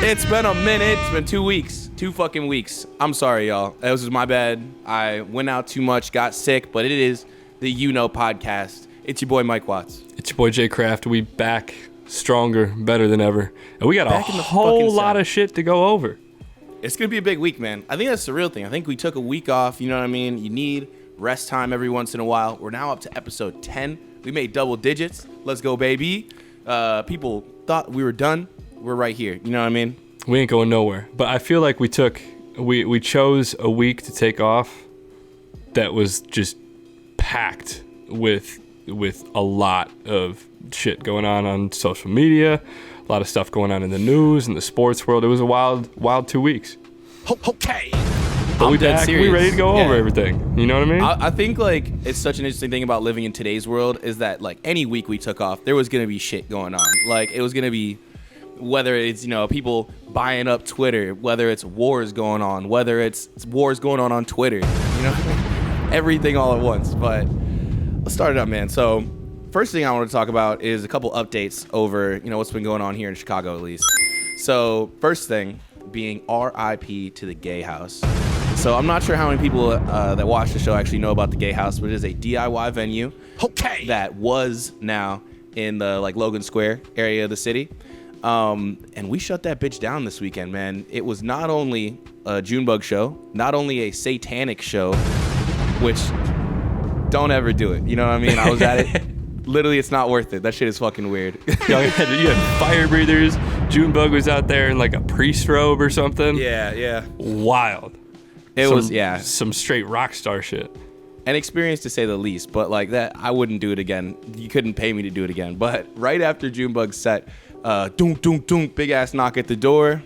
It's been a minute. It's been 2 weeks. 2 fucking weeks. I'm sorry, y'all. That was my bad. I went out too much, got sick, but it is the UKNO podcast. It's your boy, Mike Watts. It's your boy, Jay Kraft. We back stronger, better than ever. And we got a whole lot of shit to go over. It's going to be a big week, man. I think that's the real thing. I think we took a week off. You know what I mean? You need rest time every once in a while. We're now up to episode 10. We made double digits. Let's go, baby. People thought we were done. We're right here. You know what I mean? We ain't going nowhere. But I feel like we chose a week to take off that was just packed with a lot of shit going on social media, a lot of stuff going on in the news and the sports world. It was a wild 2 weeks. Okay. But we back. We ready to go over everything. You know what I mean? I think like it's such an interesting thing about living in today's world is that like any week we took off, there was gonna be shit going on. Like it was gonna be, whether it's, you know, people buying up Twitter, whether it's wars going on, whether it's wars going on Twitter, you know, everything all at once. But let's start it up, man. So first thing I want to talk about is a couple updates over, you know, what's been going on here in Chicago, at least. So first thing being RIP to the Gay House. So I'm not sure how many people that watch the show actually know about the Gay House, but it is a DIY venue that was now in the like Logan Square area of the city. And we shut that bitch down this weekend, man. It was not only a Junebug show, not only a satanic show, which don't ever do it. You know what I mean? I was at it. Literally, it's not worth it. That shit is fucking weird. You had fire breathers. Junebug was out there in like a priest robe or something. Yeah. Wild. It was some straight rock star shit. An experience to say the least, but like that, I wouldn't do it again. You couldn't pay me to do it again. But right after Junebug's set, dunk, dunk, dunk, big ass knock at the door.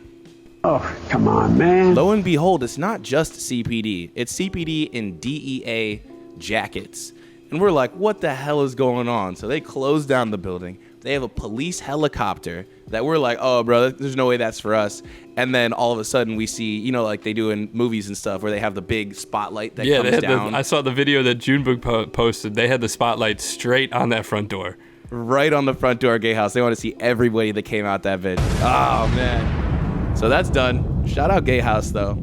Oh, come on, man. Lo and behold, it's not just CPD. It's CPD in DEA jackets. And we're like, what the hell is going on? So they close down the building. They have a police helicopter that we're like, oh, bro, there's no way that's for us. And then all of a sudden we see, you know, like they do in movies and stuff where they have the big spotlight that comes down. I saw the video that Junebug posted. They had the spotlight straight on that front door. Right on the front door of Gay House. They want to see everybody that came out that bitch. Oh, man. So that's done. Shout out Gay House, though.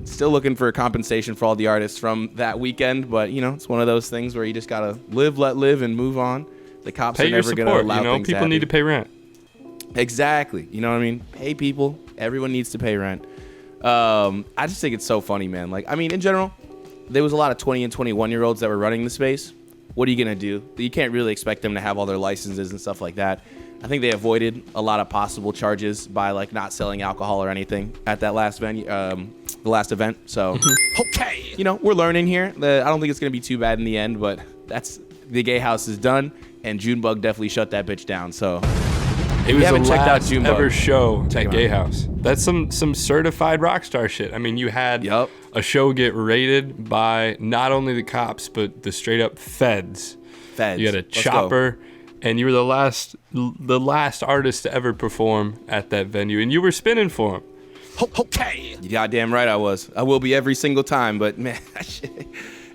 Still looking for compensation for all the artists from that weekend. But, you know, it's one of those things where you just got to live, let live, and move on. The cops are never going to allow things to happen. People need to pay rent. Exactly. You know what I mean? Pay people. Everyone needs to pay rent. I just think it's so funny, man. Like, I mean, in general, there was a lot of 20 and 21-year-olds that were running the space. What are you going to do? You can't really expect them to have all their licenses and stuff like that. I think they avoided a lot of possible charges by like not selling alcohol or anything at that last venue, the last event. So, okay, you know, we're learning here. I don't think it's going to be too bad in the end, but the Gay House is done, and Junebug definitely shut that bitch down. So, it was the last ever show at Gay House. That's some certified rock star shit. I mean, you had a show get raided by not only the cops, but the straight up feds. You had a chopper, and you were the last artist to ever perform at that venue, and you were spinning for him. Okay. You goddamn right I was. I will be every single time, but man,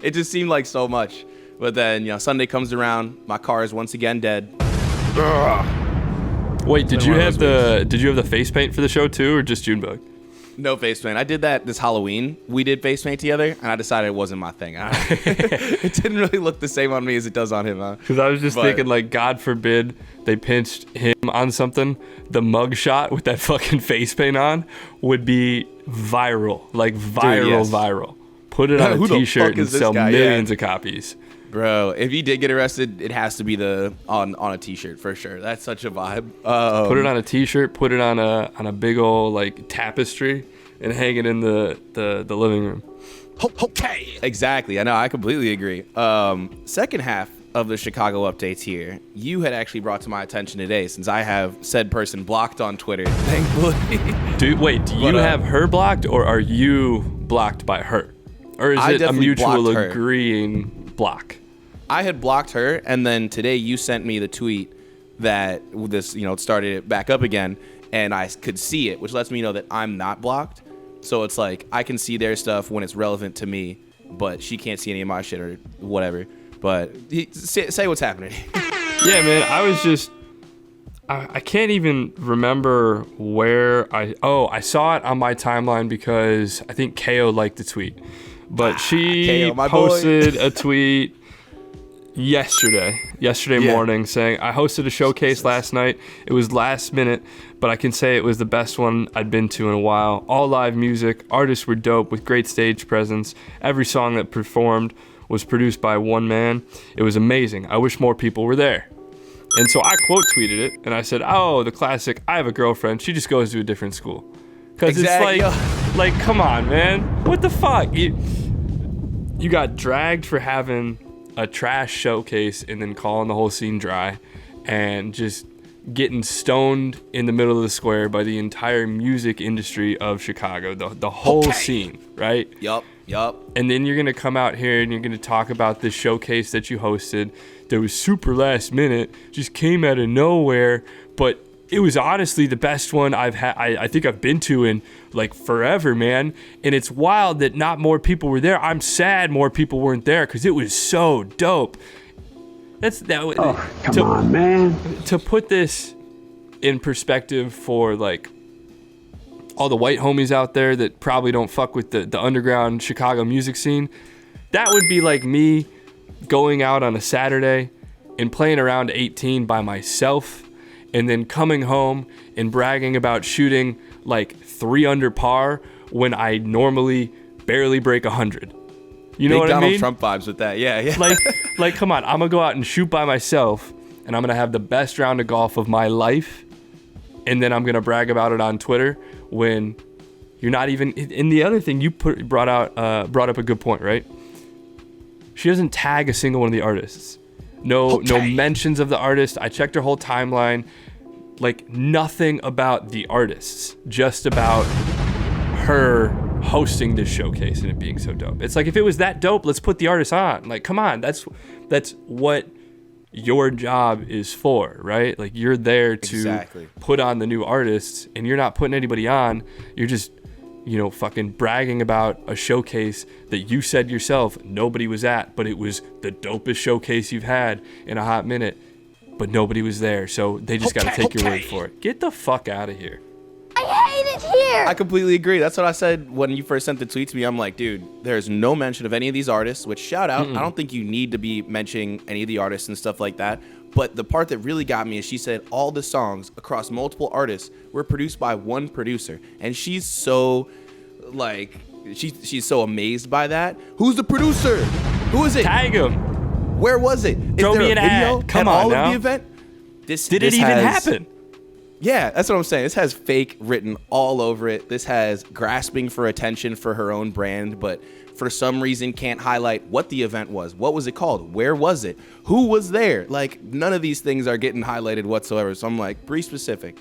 it just seemed like so much. But then, you know, Sunday comes around, my car is once again dead. Wait, did you have the face paint for the show too, or just Junebug? No face paint. I did that this Halloween. We did face paint together, and I decided it wasn't my thing. It didn't really look the same on me as it does on him. Because I was just thinking, like, God forbid they pinched him on something. The mug shot with that fucking face paint on would be viral. Like, viral. Put it on a t-shirt and sell millions of copies. Bro, if he did get arrested, it has to be on a t-shirt for sure. That's such a vibe. Put it on a t-shirt, put it on a big old like tapestry, and hang it in the living room. Okay. Exactly. I know. I completely agree. Second half of the Chicago updates here, you had actually brought to my attention today, since I have said person blocked on Twitter. Thankfully. Do you have her blocked, or are you blocked by her, or is it a mutual agreeing block? I had blocked her, and then today you sent me the tweet that this, you know, started it back up again, and I could see it, which lets me know that I'm not blocked. So it's like I can see their stuff when it's relevant to me, but she can't see any of my shit or whatever. But say what's happening. Yeah, man, I was just I can't even remember where I saw it on my timeline because I think KO liked the tweet. But she KO, posted a tweet yesterday morning saying, I hosted a showcase last night. It was last minute, but I can say it was the best one I'd been to in a while. All live music, artists were dope with great stage presence. Every song that performed was produced by one man. It was amazing. I wish more people were there. And so I quote tweeted it and I said, oh, the classic, I have a girlfriend. She just goes to a different school. Because it's like, come on, man. What the fuck? You got dragged for having a trash showcase and then calling the whole scene dry and just getting stoned in the middle of the square by the entire music industry of Chicago, the whole scene, right? Yup. And then you're going to come out here and you're going to talk about this showcase that you hosted that was super last minute, just came out of nowhere, but it was honestly the best one I think I've been to in like forever, man. And it's wild that not more people were there. I'm sad more people weren't there because it was so dope. Come on, man. To put this in perspective for like all the white homies out there that probably don't fuck with the underground Chicago music scene, that would be like me going out on a Saturday and playing around 18 by myself and then coming home and bragging about shooting like 3 under par when I normally barely break 100. You know what I mean? Donald Trump vibes with that. Yeah. Like, come on, I'm gonna go out and shoot by myself and I'm gonna have the best round of golf of my life, and then I'm gonna brag about it on Twitter when you're not even. And the other thing you brought up a good point, right? She doesn't tag a single one of the artists. No mentions of the artist. I checked her whole timeline. Like nothing about the artists, just about her hosting this showcase and it being so dope. It's like, if it was that dope, let's put the artist on. Like, come on, that's what your job is for, right? Like, you're there to put on the new artists, and you're not putting anybody on. You're just, fucking bragging about a showcase that you said yourself nobody was at, but it was the dopest showcase you've had in a hot minute. But nobody was there, so they just got to take your word for it. Get the fuck out of here. I hate it here. I completely agree. That's what I said when you first sent the tweet to me. I'm like, dude, there's no mention of any of these artists, which shout out. I don't think you need to be mentioning any of the artists and stuff like that. But the part that really got me is she said all the songs across multiple artists were produced by one producer. And she's so, like, she's so amazed by that. Who's the producer? Who is it? Tag him. Where was it? Throw me an ad. Come on now. Of the event? Did it even happen? Yeah, that's what I'm saying. This has fake written all over it. This has grasping for attention for her own brand, but for some reason can't highlight what the event was. What was it called? Where was it? Who was there? Like, none of these things are getting highlighted whatsoever. So I'm like, be specific.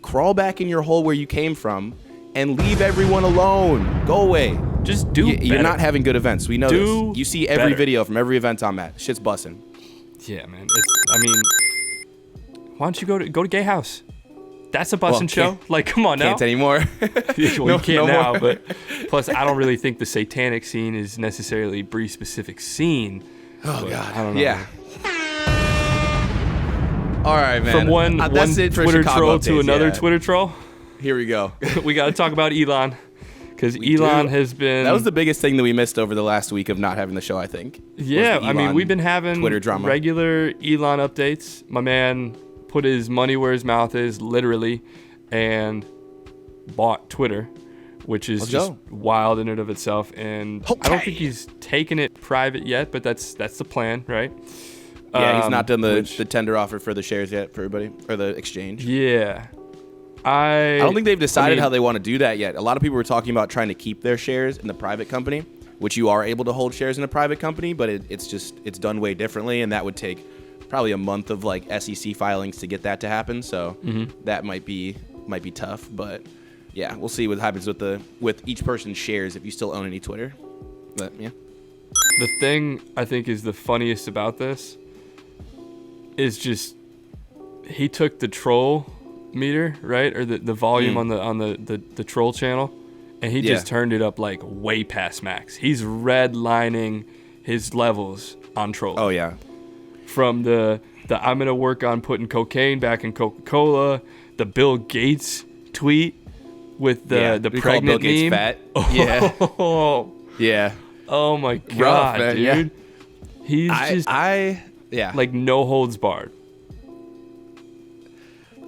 Crawl back in your hole where you came from and leave everyone alone. Go away. Just do better. You're not having good events. We know this. You see every better. video from every event I'm at. Shit's busting. Yeah, man. Why don't you go to Gay House? That's a busting show. Like, come on now. Can't anymore. You can't now, more. But plus, I don't really think the satanic scene is necessarily a Bree-specific scene. Oh, God. I don't know. Yeah. All right, man. From one Twitter troll to another Twitter troll. Here we go. We got to talk about Elon. Because Elon has been... That was the biggest thing that we missed over the last week of not having the show, I think. Yeah, we've been having Twitter drama. Regular Elon updates. My man put his money where his mouth is, literally, and bought Twitter, which is just wild in and of itself. And I don't think he's taken it private yet, but that's the plan, right? Yeah, he's not done the tender offer for the shares yet for everybody, or the exchange. Yeah. I don't think they've decided how they want to do that yet. A lot of people were talking about trying to keep their shares in the private company, which you are able to hold shares in a private company, but it's done way differently, and that would take probably a month of like SEC filings to get that to happen. So that might be tough, but yeah, we'll see what happens with each person's shares if you still own any Twitter. But yeah, the thing I think is the funniest about this is just he took the troll meter, right, or the volume on the troll channel, and he just turned it up like way past max. He's redlining his levels on troll. Oh yeah. From the the I'm gonna work on putting cocaine back in Coca-Cola, the Bill Gates tweet with the pregnant Bill Gates meme. fat. Yeah. Oh, Yeah. oh my God, man, dude. yeah. He's just like no holds barred.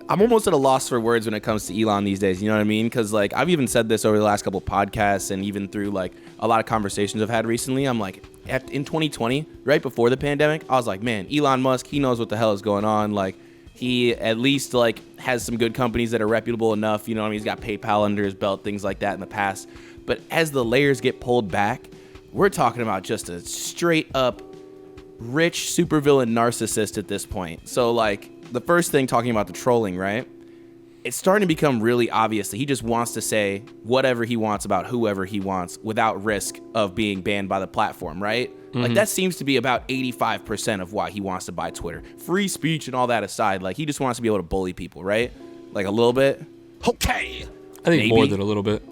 I'm almost at a loss for words when it comes to Elon these days. You know what I mean? Because like I've even said this over the last couple of podcasts and even through like a lot of conversations I've had recently. I'm like, in 2020, right before the pandemic, I was like, man, Elon Musk, he knows what the hell is going on. Like he at least like has some good companies that are reputable enough. You know what I mean? He's got PayPal under his belt, things like that in the past. But as the layers get pulled back, we're talking about just a straight up rich supervillain narcissist at this point. So like the first thing, talking about the trolling, right? It's starting to become really obvious that he just wants to say whatever he wants about whoever he wants without risk of being banned by the platform, right? Like that seems to be about 85% of why he wants to buy Twitter. Free speech and all that aside, like he just wants to be able to bully people, right? Like a little bit. Okay. I think more than a little bit.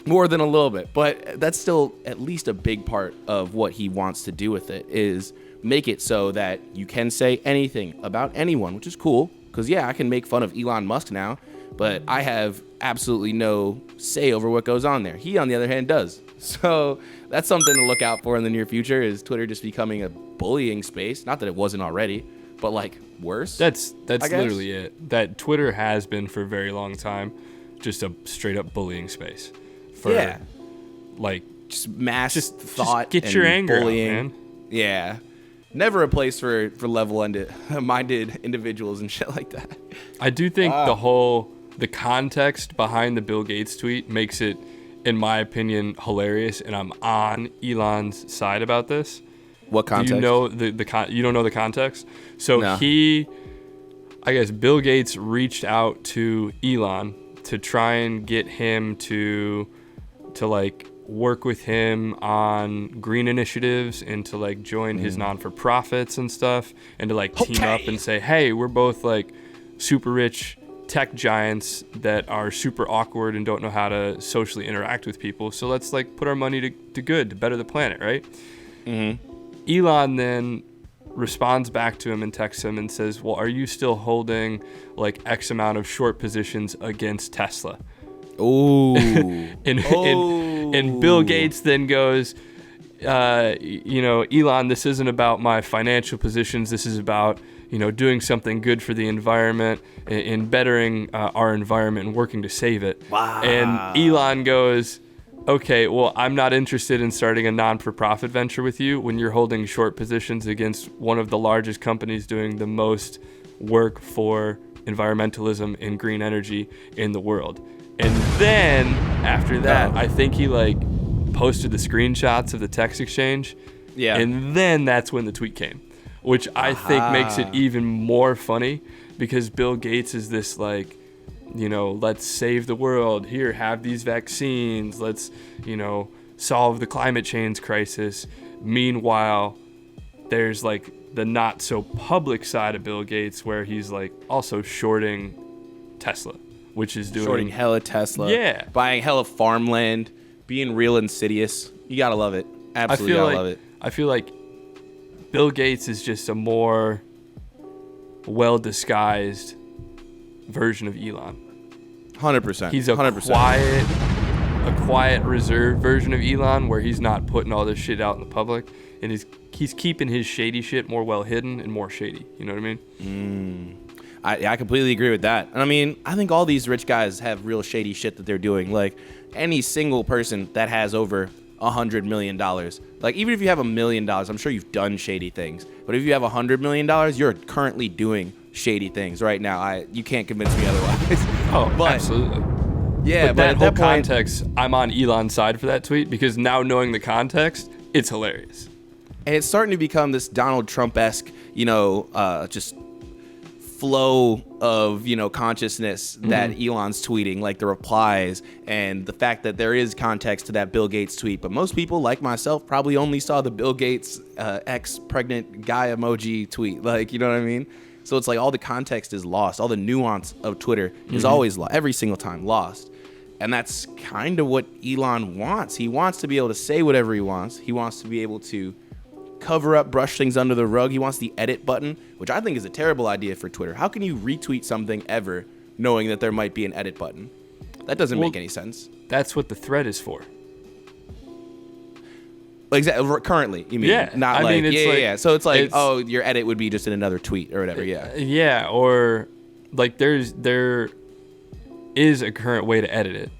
More than a little bit, but that's still at least a big part of what he wants to do with it is make it so that you can say anything about anyone, which is cool. Because, yeah, I can make fun of Elon Musk now, but I have absolutely no say over what goes on there. He, on the other hand, does. So that's something to look out for in the near future is Twitter just becoming a bullying space. Not that it wasn't already, but, like, worse. That's literally it. That Twitter has been for a very long time just a straight-up bullying space. For, like, just mass thought just get and your anger bullying. out, man. Yeah. Never a place for level-minded individuals and shit like that. I do think the context behind the Bill Gates tweet makes it, in my opinion, hilarious, and I'm on Elon's side about this. What context? Do you know you don't know the context? So No. I guess Bill Gates reached out to Elon to try and get him to like work with him on green initiatives and to like join his non-for-profits and stuff and to like team up and say, hey, we're both like super rich tech giants that are super awkward and don't know how to socially interact with people. So let's like put our money to good, to better the planet, right? Elon then responds back to him and texts him and says, well, are you still holding like X amount of short positions against Tesla? Ooh. And Bill Gates then goes, Elon, this isn't about my financial positions. This is about, doing something good for the environment and bettering our environment and working to save it. Wow. And Elon goes, okay, well, I'm not interested in starting a non-for-profit venture with you when you're holding short positions against one of the largest companies doing the most work for environmentalism and green energy in the world. And then after that, I think he like posted the screenshots of the text exchange. Yeah. And then that's when the tweet came, which I think makes it even more funny because Bill Gates is this like, let's save the world. Here, have these vaccines. Let's, solve the climate change crisis. Meanwhile, there's like the not so public side of Bill Gates where he's like also shorting Tesla. Which is doing shorting hella Tesla, buying hella farmland, being real insidious. You gotta love it. Absolutely gotta love it. I feel like Bill Gates is just a more well-disguised version of Elon. 100%. He's a 100%. quiet, reserved version of Elon where he's not putting all this shit out in the public, and he's keeping his shady shit more well hidden and more shady. You know what I mean? I completely agree with that. And I mean, I think all these rich guys have real shady shit that they're doing. Like any single person that has over $100 million, like even if you have $1 million, I'm sure you've done shady things. But if you have $100 million, you're currently doing shady things right now. You can't convince me otherwise. Oh, but, absolutely. Yeah, but that whole context, I'm on Elon's side for that tweet because now knowing the context, it's hilarious. And it's starting to become this Donald Trump-esque, just flow of consciousness that Elon's tweeting, like the replies and the fact that there is context to that Bill Gates tweet. But most people, like myself, probably only saw the Bill Gates ex-pregnant guy emoji tweet. Like, you know what I mean? So it's like all the context is lost. All the nuance of Twitter is always lost, every single time lost. And that's kind of what Elon wants. He wants to be able to say whatever he wants. He wants to be able to cover up, brush things under the rug. He wants the edit button, which I think is a terrible idea for Twitter. How can you retweet something ever knowing that there might be an edit button? That doesn't make any sense. That's what the thread is for. Exactly. Currently, you mean? Yeah. Not I mean, it's yeah. So it's like, oh, your edit would be just in another tweet or whatever. Yeah. Yeah. Or like there is a current way to edit it.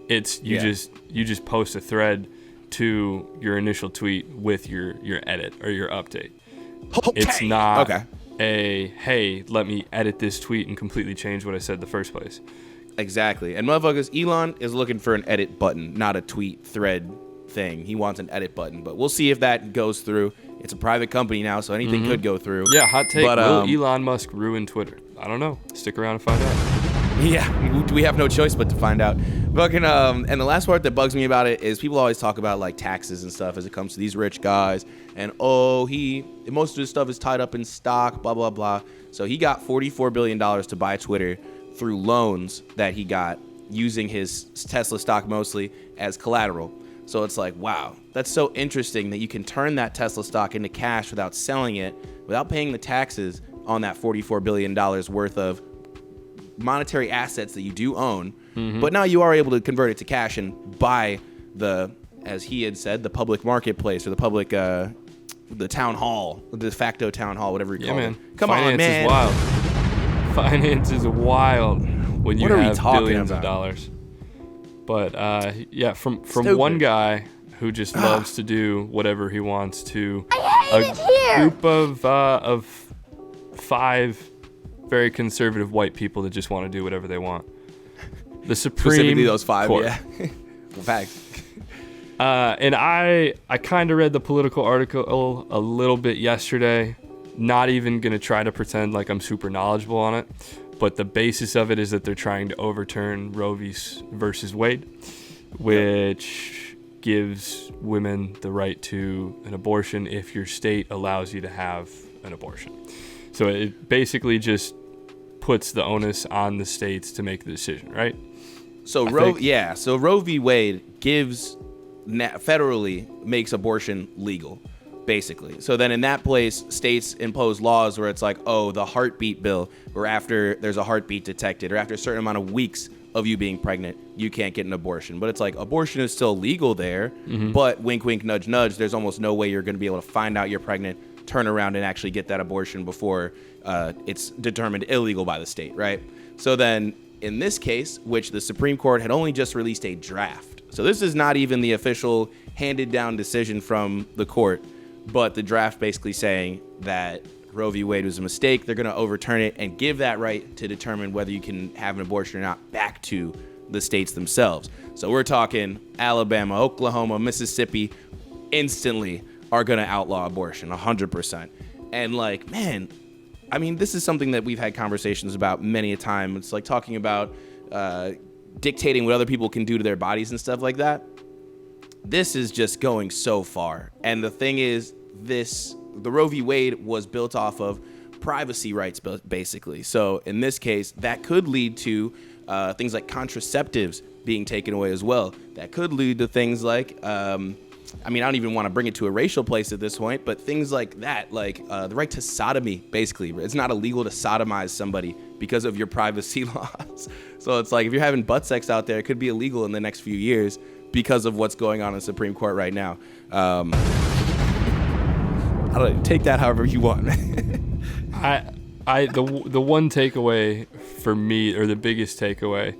It's you just post a thread to your initial tweet with your edit or your update. Okay. It's not hey, let me edit this tweet and completely change what I said in the first place. Exactly. And motherfuckers, Elon is looking for an edit button, not a tweet thread thing. He wants an edit button, but we'll see if that goes through. It's a private company now, so anything could go through. Yeah, hot take. But, will Elon Musk ruin Twitter? I don't know. Stick around and find out. Yeah, we have no choice but to find out. Fucking and the last part that bugs me about it is people always talk about like taxes and stuff as it comes to these rich guys, and most of his stuff is tied up in stock, blah blah blah. So he got $44 billion to buy Twitter through loans that he got using his Tesla stock mostly as collateral. So it's like, wow, that's so interesting that you can turn that Tesla stock into cash without selling it, without paying the taxes on that $44 billion worth of monetary assets that you do own. But now you are able to convert it to cash and buy the, as he had said, the public marketplace or the public, the town hall, the de facto town hall, whatever you call it. Come on, man. Finance is wild when you have billions of dollars. But yeah, from one guy who just loves to do whatever he wants to group of 5 very conservative white people that just want to do whatever they want. The Supreme Specifically those 5, Court. yeah. Facts. And I kind of read the Political article a little bit yesterday. Not even going to try to pretend like I'm super knowledgeable on it. But the basis of it is that they're trying to overturn Roe versus Wade, which gives women the right to an abortion if your state allows you to have an abortion. So it basically just puts the onus on the states to make the decision, right? So Roe v. Wade federally makes abortion legal, basically. So then in that place, states impose laws where it's like, oh, the heartbeat bill, or after there's a heartbeat detected, or after a certain amount of weeks of you being pregnant, you can't get an abortion. But it's like abortion is still legal there, but wink, wink, nudge, nudge, there's almost no way you're going to be able to find out you're pregnant, turn around and actually get that abortion before it's determined illegal by the state, right? So then in this case, which the Supreme Court had only just released a draft. So this is not even the official handed down decision from the court, but the draft basically saying that Roe v. Wade was a mistake. They're going to overturn it and give that right to determine whether you can have an abortion or not back to the states themselves. So we're talking Alabama, Oklahoma, Mississippi instantly are going to outlaw abortion 100%. And like, man, I mean, this is something that we've had conversations about many a time. It's like talking about dictating what other people can do to their bodies and stuff like that. This is just going so far. And the thing is, the Roe v. Wade was built off of privacy rights, basically. So in this case, that could lead to things like contraceptives being taken away as well. That could lead to things like, I mean, I don't even want to bring it to a racial place at this point, but things like that, like the right to sodomy, basically. It's not illegal to sodomize somebody because of your privacy laws. So it's like if you're having butt sex out there, it could be illegal in the next few years because of what's going on in the Supreme Court right now. I don't know, take that however you want. The one takeaway for me, or the biggest takeaway,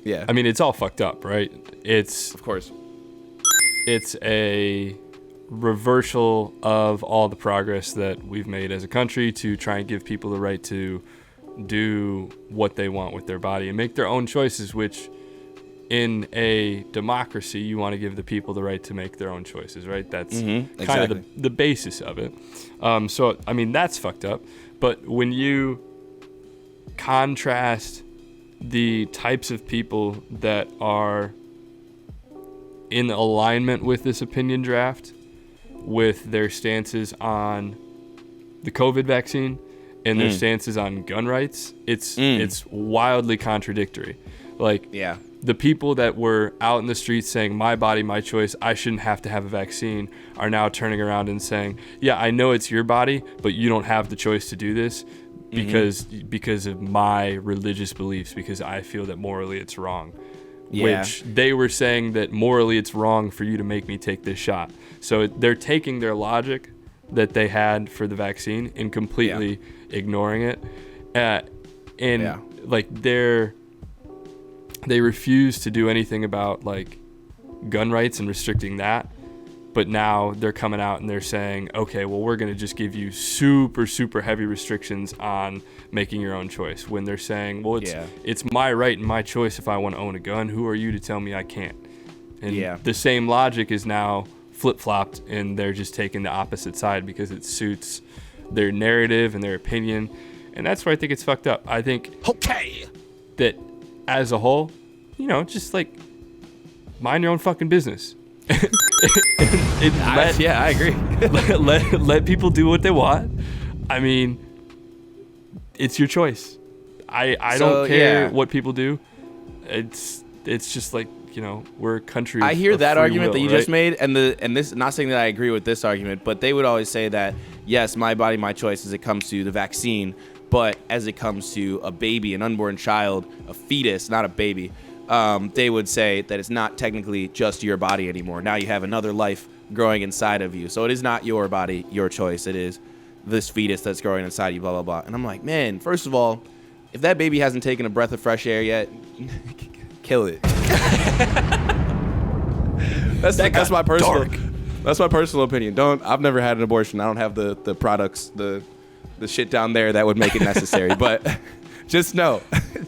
yeah, I mean, it's all fucked up, right? Of course. It's a reversal of all the progress that we've made as a country to try and give people the right to do what they want with their body and make their own choices, which in a democracy, you want to give the people the right to make their own choices, right? That's kind of the basis of it. So, I mean, that's fucked up. But when you contrast the types of people that are in alignment with this opinion draft, with their stances on the COVID vaccine and their stances on gun rights, it's wildly contradictory. Like, yeah. The people that were out in the streets saying, my body, my choice, I shouldn't have to have a vaccine, are now turning around and saying, yeah, I know it's your body, but you don't have the choice to do this because of my religious beliefs, because I feel that morally it's wrong. Yeah. Which they were saying that morally it's wrong for you to make me take this shot. So they're taking their logic that they had for the vaccine and completely ignoring it. Like they refuse to do anything about like gun rights and restricting that. But now they're coming out and they're saying, okay, well, we're going to just give you super, super heavy restrictions on making your own choice. When they're saying, well, it's my right and my choice if I want to own a gun. Who are you to tell me I can't? And the same logic is now flip-flopped, and they're just taking the opposite side because it suits their narrative and their opinion. And that's where I think it's fucked up. I think that as a whole, you know, just like mind your own fucking business. I agree. let people do what they want. I mean, it's your choice. I don't care what people do. It's just like, you know, we're a country. I hear that argument will, that you just made, and this, not saying that I agree with this argument, but they would always say that yes, my body, my choice as it comes to the vaccine, but as it comes to a baby, an unborn child, a fetus, not a baby, they would say that it's not technically just your body anymore. Now you have another life growing inside of you, so it is not your body, your choice. It is this fetus that's growing inside you, blah blah blah. And I'm like, man, first of all, if that baby hasn't taken a breath of fresh air yet, kill it. That's my personal. Dark. That's my personal opinion. I've never had an abortion. I don't have the products, the shit down there that would make it necessary. But just know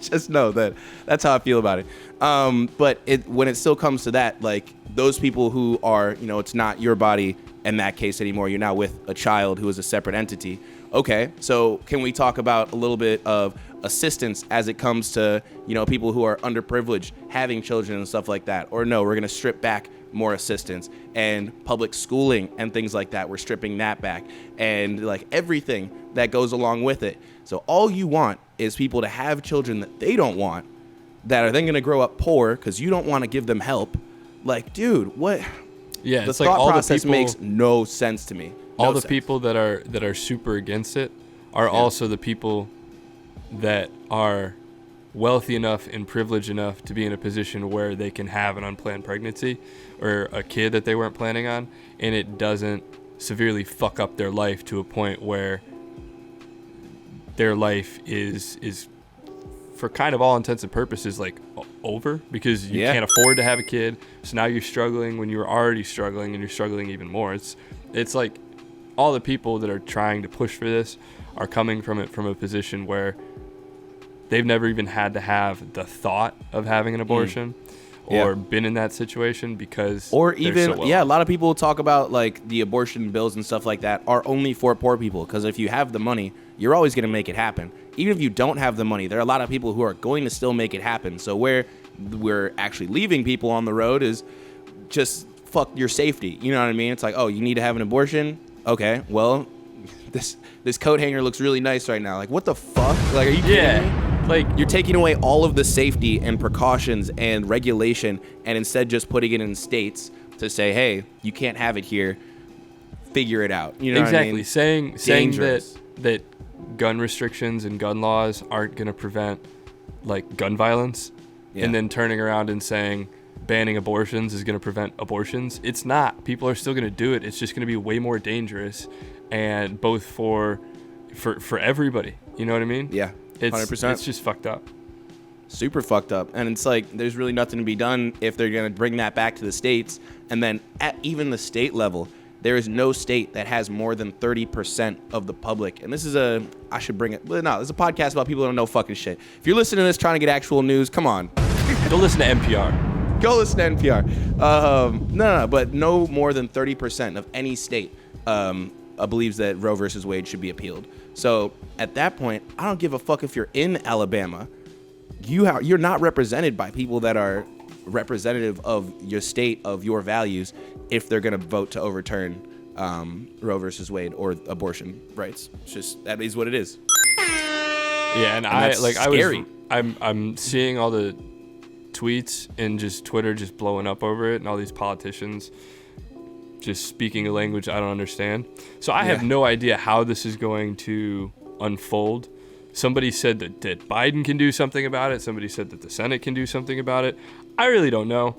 that that's how I feel about it. But when it still comes to that, like those people who are, you know, it's not your body in that case anymore. You're now with a child who is a separate entity. Okay, so can we talk about a little bit of assistance as it comes to, you know, people who are underprivileged having children and stuff like that? Or no, we're going to strip back more assistance and public schooling and things like that. We're stripping that back and like everything that goes along with it. So all you want is people to have children that they don't want, that are then going to grow up poor because you don't want to give them help. Like, dude, what? Yeah, the it's thought like all process the people, makes no sense to me. All the people that are super against it are also the people that are wealthy enough and privileged enough to be in a position where they can have an unplanned pregnancy or a kid that they weren't planning on, and it doesn't severely fuck up their life to a point where their life is for kind of all intents and purposes like over, because you can't afford to have a kid. So now you're struggling when you were already struggling, and you're struggling even more. It's like all the people that are trying to push for this are coming from it from a position where they've never even had to have the thought of having an abortion or been in that situation because or even so well. A lot of people talk about like the abortion bills and stuff like that are only for poor people, because if you have the money, you're always going to make it happen. Even if you don't have the money, there are a lot of people who are going to still make it happen. So where we're actually leaving people on the road is just fuck your safety. You know what I mean? It's like, oh, you need to have an abortion? Okay, well, this coat hanger looks really nice right now. Like, what the fuck? Like, are you kidding me? Like, you're taking away all of the safety and precautions and regulation, and instead just putting it in states to say, hey, you can't have it here. Figure it out. You know what I mean? Saying that gun restrictions and gun laws aren't going to prevent like gun violence, and then turning around and saying banning abortions is going to prevent abortions. It's not. People are still going to do it. It's just going to be way more dangerous, and both for everybody. You know what I mean? Yeah. 100%. It's just fucked up. Super fucked up. And it's like there's really nothing to be done if they're going to bring that back to the states. And then at even the state level, there is no state that has more than 30% of the public. And this is this is a podcast about people who don't know fucking shit. If you're listening to this trying to get actual news, come on. Go listen to NPR. Go listen to NPR. No, but no more than 30% of any state believes that Roe versus Wade should be appealed. So at that point, I don't give a fuck if you're in Alabama. You're not represented by people that are representative of your state, of your values, if they're going to vote to overturn Roe versus Wade or abortion rights. It's just, that is what it is. Yeah, and I'm seeing all the tweets and just Twitter just blowing up over it, and all these politicians just speaking a language I don't understand. So I have no idea how this is going to unfold. Somebody said that Biden can do something about it. Somebody said that the Senate can do something about it. I really don't know.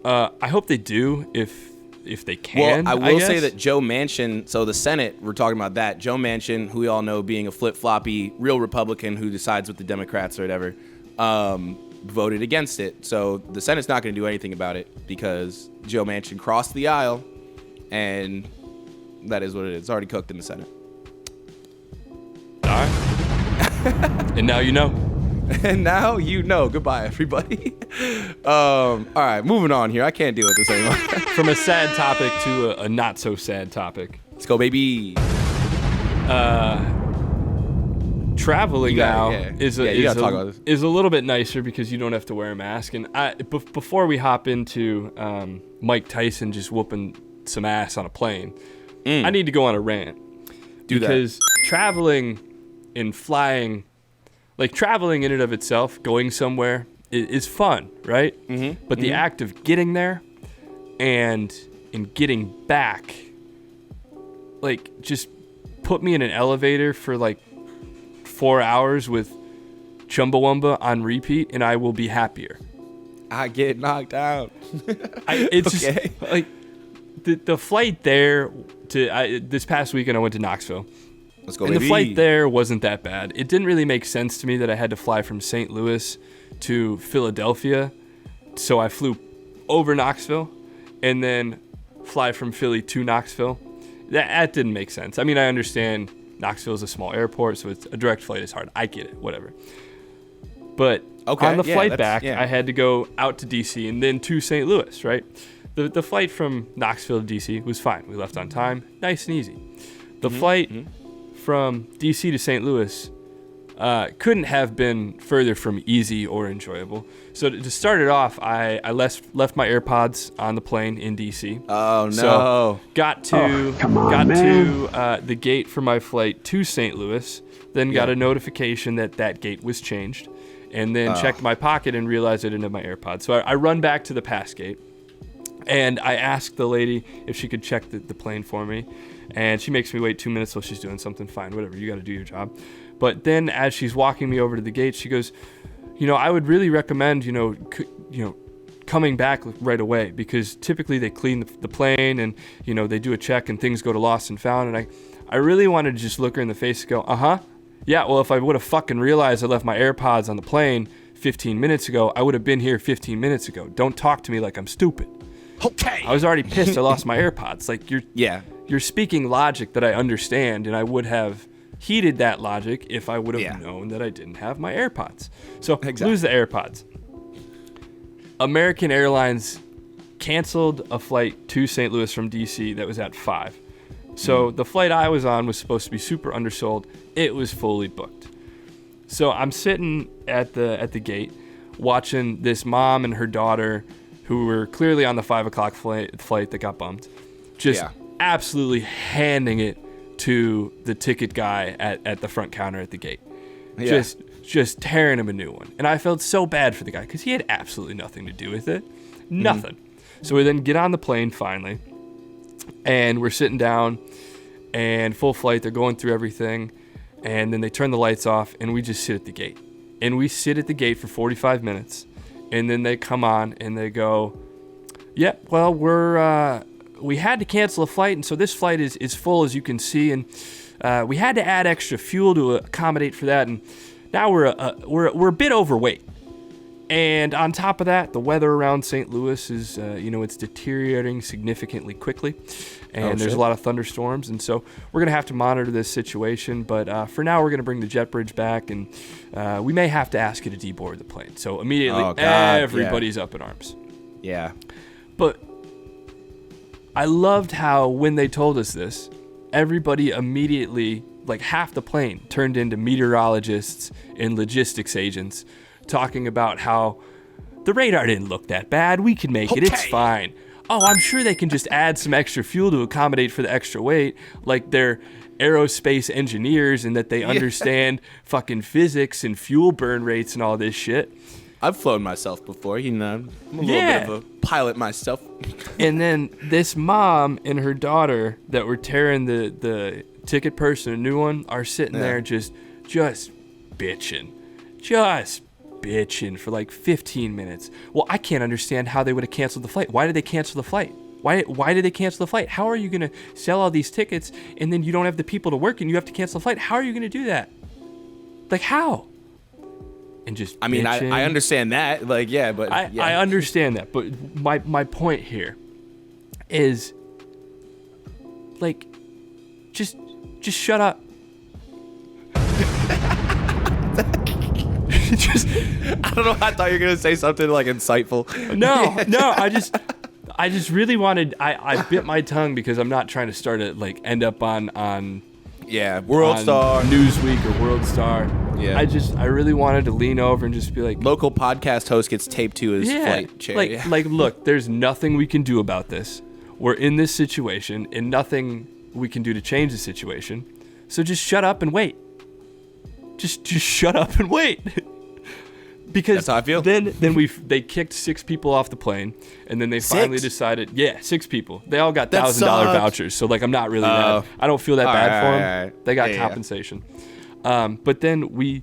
I hope they do if they can. Well, I will say that Joe Manchin, so the Senate, we're talking about that. Joe Manchin, who we all know being a flip-floppy real Republican who decides with the Democrats or whatever, voted against it. So the Senate's not going to do anything about it because Joe Manchin crossed the aisle, and that is what it is. It's already cooked in the Senate. All right. And now you know. And now you know. Goodbye, everybody. All right, moving on here. I can't deal with this anymore. From a sad topic to a not so sad topic. Let's go, baby. Traveling now is a little bit nicer because you don't have to wear a mask. And before we hop into Mike Tyson just whooping some ass on a plane, I need to go on a rant. Because traveling and flying, like traveling in and of itself, going somewhere is fun, right? Mm-hmm. But the act of getting there and getting back, like, just put me in an elevator for like 4 hours with Chumbawamba on repeat, and I will be happier. I get knocked out. Just like the flight there this past weekend I went to Knoxville. Let's go, and baby. The flight there wasn't that bad. It didn't really make sense to me that I had to fly from St. Louis to Philadelphia. So I flew over Knoxville and then fly from Philly to Knoxville. That didn't make sense. I mean, I understand Knoxville is a small airport, so a direct flight is hard. I get it, whatever. But on the flight back, I had to go out to D.C. and then to St. Louis, right? The flight from Knoxville to D.C. was fine. We left on time, nice and easy. The flight from D.C. to St. Louis couldn't have been further from easy or enjoyable. So to start it off, I left my AirPods on the plane in D.C. Oh, no. So got to the gate for my flight to St. Louis, then got a notification that gate was changed, and then checked my pocket and realized I didn't have my AirPods. So I run back to the pass gate, and I asked the lady if she could check the plane for me. And she makes me wait 2 minutes while she's doing something. Fine, whatever. You got to do your job. But then as she's walking me over to the gate, she goes, I would really recommend, coming back right away, because typically they clean the plane and, they do a check and things go to lost and found. And I really wanted to just look her in the face and go, yeah, well, if I would have fucking realized I left my AirPods on the plane 15 minutes ago, I would have been here 15 minutes ago. Don't talk to me like I'm stupid. Okay. I was already pissed I lost my AirPods. Like, you're speaking logic that I understand, and I would have heeded that logic if I would have known that I didn't have my AirPods. So lose the AirPods. American Airlines canceled a flight to St. Louis from D.C. that was at 5. So the flight I was on was supposed to be super undersold. It was fully booked. So I'm sitting at the gate watching this mom and her daughter, who were clearly on the 5 o'clock flight that got bumped, just absolutely handing it to the ticket guy at the front counter at the gate. Just tearing him a new one. And I felt so bad for the guy because he had absolutely nothing to do with it. Nothing. So we then get on the plane finally, and we're sitting down, and full flight, they're going through everything, and then they turn the lights off, and we just sit at the gate. And we sit at the gate for 45 minutes, and then they come on, and they go, well, we had to cancel a flight, and so this flight is full, as you can see, and we had to add extra fuel to accommodate for that, and now we're a bit overweight. And on top of that, the weather around St. Louis is, it's deteriorating significantly quickly, and there's a lot of thunderstorms, and so we're going to have to monitor this situation, but for now we're going to bring the jet bridge back, and we may have to ask you to deboard the plane. So immediately, everybody's up in arms. Yeah. But I loved how when they told us this, everybody immediately, like half the plane, turned into meteorologists and logistics agents, talking about how the radar didn't look that bad. We can make it. It's fine. Oh, I'm sure they can just add some extra fuel to accommodate for the extra weight. Like they're aerospace engineers and that they understand fucking physics and fuel burn rates and all this shit. I've flown myself before, I'm a little bit of a pilot myself. And then this mom and her daughter that were tearing the ticket purse and a new one are sitting there just bitching. Just bitching for like 15 minutes. Well, I can't understand how they would have canceled the flight. Why did they cancel the flight? Why did they cancel the flight? How are you going to sell all these tickets and then you don't have the people to work and you have to cancel the flight? How are you going to do that? Like, how? And just I mean, I understand that. Like, yeah, but... I understand that. But my point here is, like, just shut up. I don't know. I thought you were going to say something, like, insightful. No. I just really wanted... I bit my tongue because I'm not trying to start it, like, end up on World Star, Newsweek, or World Star. Yeah. I really wanted to lean over and just be like, local podcast host gets taped to his flight chair. Like, look, there's nothing we can do about this. We're in this situation, and nothing we can do to change the situation. So just shut up and wait. Just shut up and wait. Because that's how I feel. Then they kicked 6 people off the plane, and then they finally decided, 6 people. They all got $1,000 vouchers. So like, I'm not really that. I don't feel that bad for them. They got compensation. But then we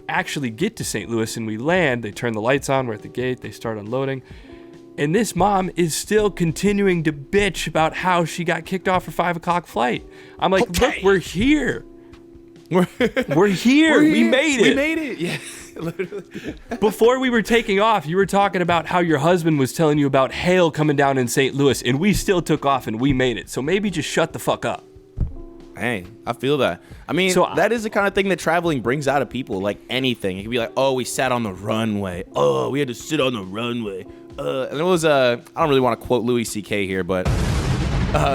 actually get to St. Louis and we land. They turn the lights on. We're at the gate. They start unloading. And this mom is still continuing to bitch about how she got kicked off her 5 o'clock flight. I'm like, look, we're here. We're here. We made it. We made it. Yeah. Literally. Before we were taking off, you were talking about how your husband was telling you about hail coming down in St. Louis, and we still took off and we made it. So maybe just shut the fuck up. Hey, I feel that. I mean, that is the kind of thing that traveling brings out of people, like anything. It could be like, oh, we sat on the runway. Oh, we had to sit on the runway. And it was, I don't really want to quote Louis C.K. here, but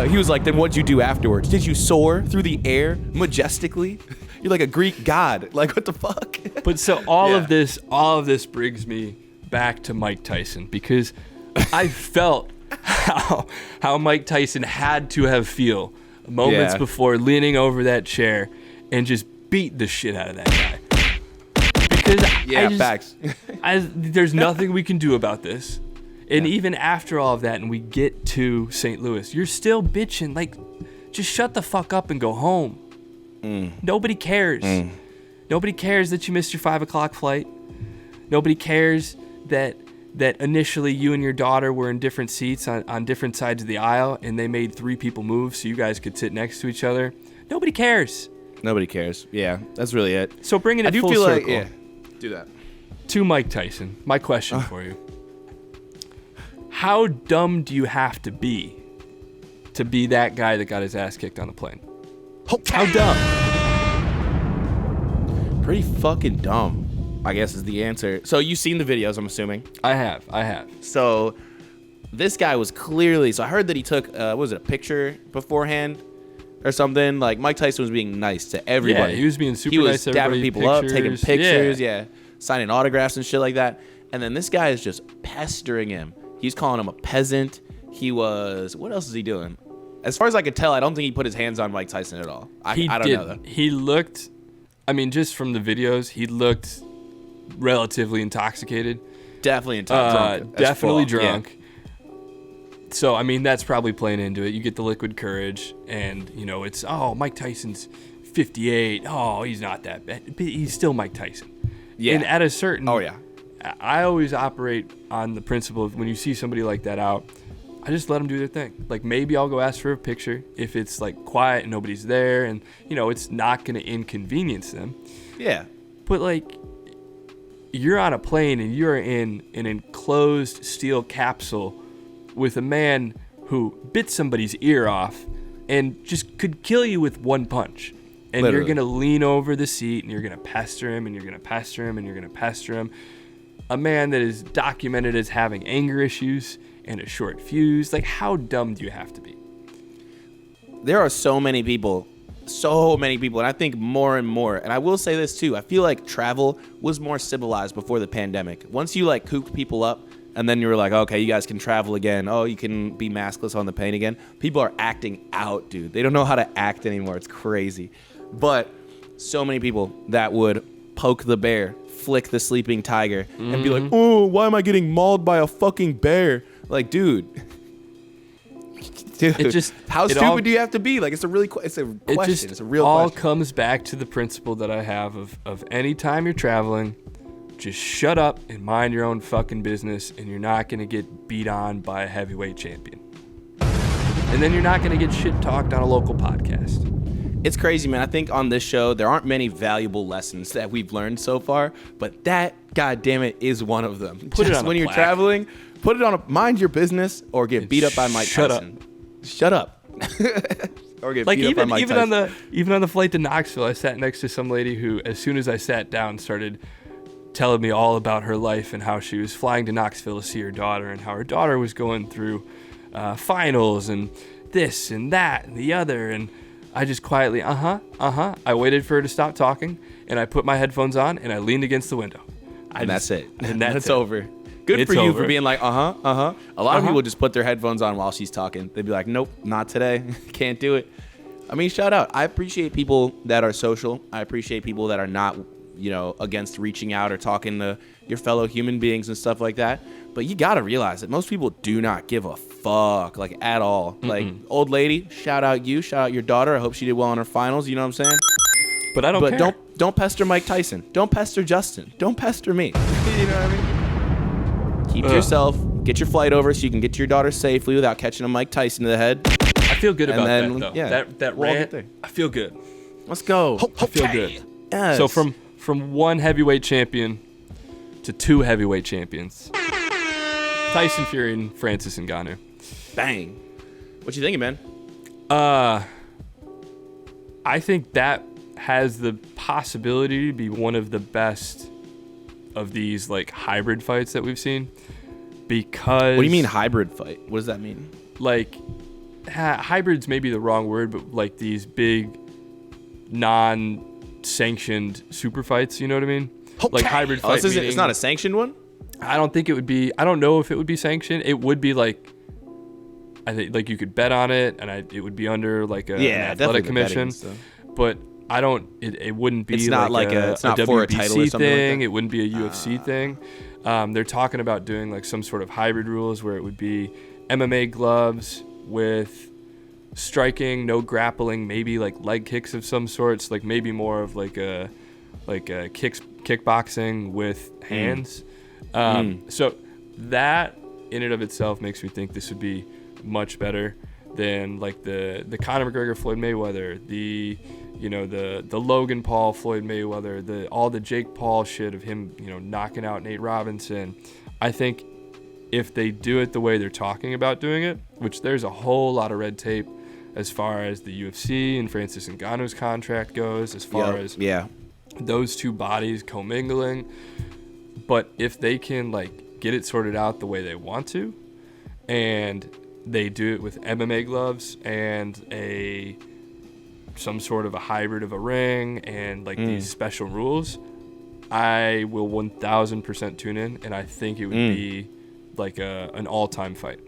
he was like, then what'd you do afterwards? Did you soar through the air majestically? You're like a Greek god. Like, what the fuck? But so all of this brings me back to Mike Tyson, because I felt how Mike Tyson had to have feel moments before leaning over that chair and just beat the shit out of that guy. Because facts. There's nothing we can do about this. And even after all of that, and we get to St. Louis, you're still bitching. Like, just shut the fuck up and go home. Nobody cares. Nobody cares that you missed your 5 o'clock flight. Nobody cares that initially you and your daughter were in different seats on different sides of the aisle, and they made 3 people move so you guys could sit next to each other. Nobody cares. Nobody cares. Yeah, that's really it. So bringing it full circle. Do that. To Mike Tyson, my question for you. How dumb do you have to be that guy that got his ass kicked on the plane? How dumb? Pretty fucking dumb, I guess is the answer. So you've seen the videos, I'm assuming. I have. So this guy was clearly, so I heard that he took, a picture beforehand or something. Like, Mike Tyson was being nice to everybody. Yeah, he was being super nice to everybody. He was dapping people up, taking pictures, signing autographs and shit like that. And then this guy is just pestering him. He's calling him a peasant. What else is he doing? As far as I could tell, I don't think he put his hands on Mike Tyson at all. I don't know, though. He looked, I mean, just from the videos, he looked relatively intoxicated. Definitely drunk. Definitely drunk. Yeah. So, I mean, that's probably playing into it. You get the liquid courage, and, it's, Mike Tyson's 58. Oh, he's not that bad. But he's still Mike Tyson. Yeah. And at a certain... Oh, yeah. I always operate on the principle of when you see somebody like that out, I just let them do their thing. Like, maybe I'll go ask for a picture if it's like quiet and nobody's there and, it's not going to inconvenience them. Yeah. But like, you're on a plane and you're in an enclosed steel capsule with a man who bit somebody's ear off and just could kill you with one punch. And Literally. You're going to lean over the seat and you're going to pester him and you're going to pester him and you're going to pester him. A man that is documented as having anger issues and a short fuse. Like, how dumb do you have to be? There are so many people, and I think more and more. And I will say this too. I feel like travel was more civilized before the pandemic. Once you like cooped people up and then you were like, okay, you guys can travel again. Oh, you can be maskless on the plane again. People are acting out, dude. They don't know how to act anymore. It's crazy. But so many people that would poke the bear flick the sleeping tiger and be like, oh, why am I getting mauled by a fucking bear? Like, dude, how stupid do you have to be? Like, it's a real question. It's a real all question. Comes back to the principle that I have of any time you're traveling, just shut up and mind your own fucking business, and you're not going to get beat on by a heavyweight champion. And then you're not going to get shit talked on a local podcast. It's crazy, man. I think on this show, there aren't many valuable lessons that we've learned so far, but that, goddamn it, is one of them. Put it on when a you're plaque. traveling, put it on a mind your business or get beat up by Mike Tyson. Shut up. Or get beat up by Mike Tyson. Even on the flight to Knoxville, I sat next to some lady who, as soon as I sat down, started telling me all about her life and how she was flying to Knoxville to see her daughter and how her daughter was going through finals and this and that and the other. And I just quietly, I waited for her to stop talking, and I put my headphones on, and I leaned against the window. And that's it. And that's it. Over. Good It's for you over. for being like, A lot of people just put their headphones on while she's talking. They'd be like, nope, not today. Can't do it. I mean, shout out. I appreciate people that are social. I appreciate people that are not, against reaching out or talking to your fellow human beings and stuff like that. But you got to realize that most people do not give a fuck, like, at all. Like, old lady, shout out you, shout out your daughter. I hope she did well in her finals. You know what I'm saying? But I don't care. But don't pester Mike Tyson. Don't pester Justin. Don't pester me. You know what I mean? Keep to yourself. Get your flight over so you can get to your daughter safely without catching a Mike Tyson to the head. I feel good about that, though. Yeah, that rant, I feel good. Let's go. I feel good. Yes. So from one heavyweight champion to two heavyweight champions. Tyson Fury and Francis Ngannou. Bang. What you thinking, man? I think that has the possibility to be one of the best of these like hybrid fights that we've seen. Because what do you mean hybrid fight? What does that mean? Like hybrid's maybe the wrong word, but like these big non-sanctioned super fights, you know what I mean? Okay. Like hybrid fight. It's not a sanctioned one? I don't think it would be. I don't know if it would be sanctioned. It would be like, I think like you could bet on it, and it would be under like an athletic commission. But I don't. It wouldn't be. It's not like a it's not WBC for a title or something thing. like that? It wouldn't be a UFC thing. They're talking about doing like some sort of hybrid rules where it would be MMA gloves with striking, no grappling, maybe like leg kicks of some sorts, like maybe more of like a kickboxing with hands. So that in and of itself makes me think this would be much better than like the Conor McGregor Floyd Mayweather, the Logan Paul Floyd Mayweather, all the Jake Paul shit of him, knocking out Nate Robinson. I think if they do it the way they're talking about doing it, which there's a whole lot of red tape as far as the UFC and Francis Ngannou's contract goes, as far as those two bodies commingling. But if they can like get it sorted out the way they want to, and they do it with MMA gloves and some sort of a hybrid of a ring and like these special rules, I will 1000% tune in, and I think it would be like an all-time fight.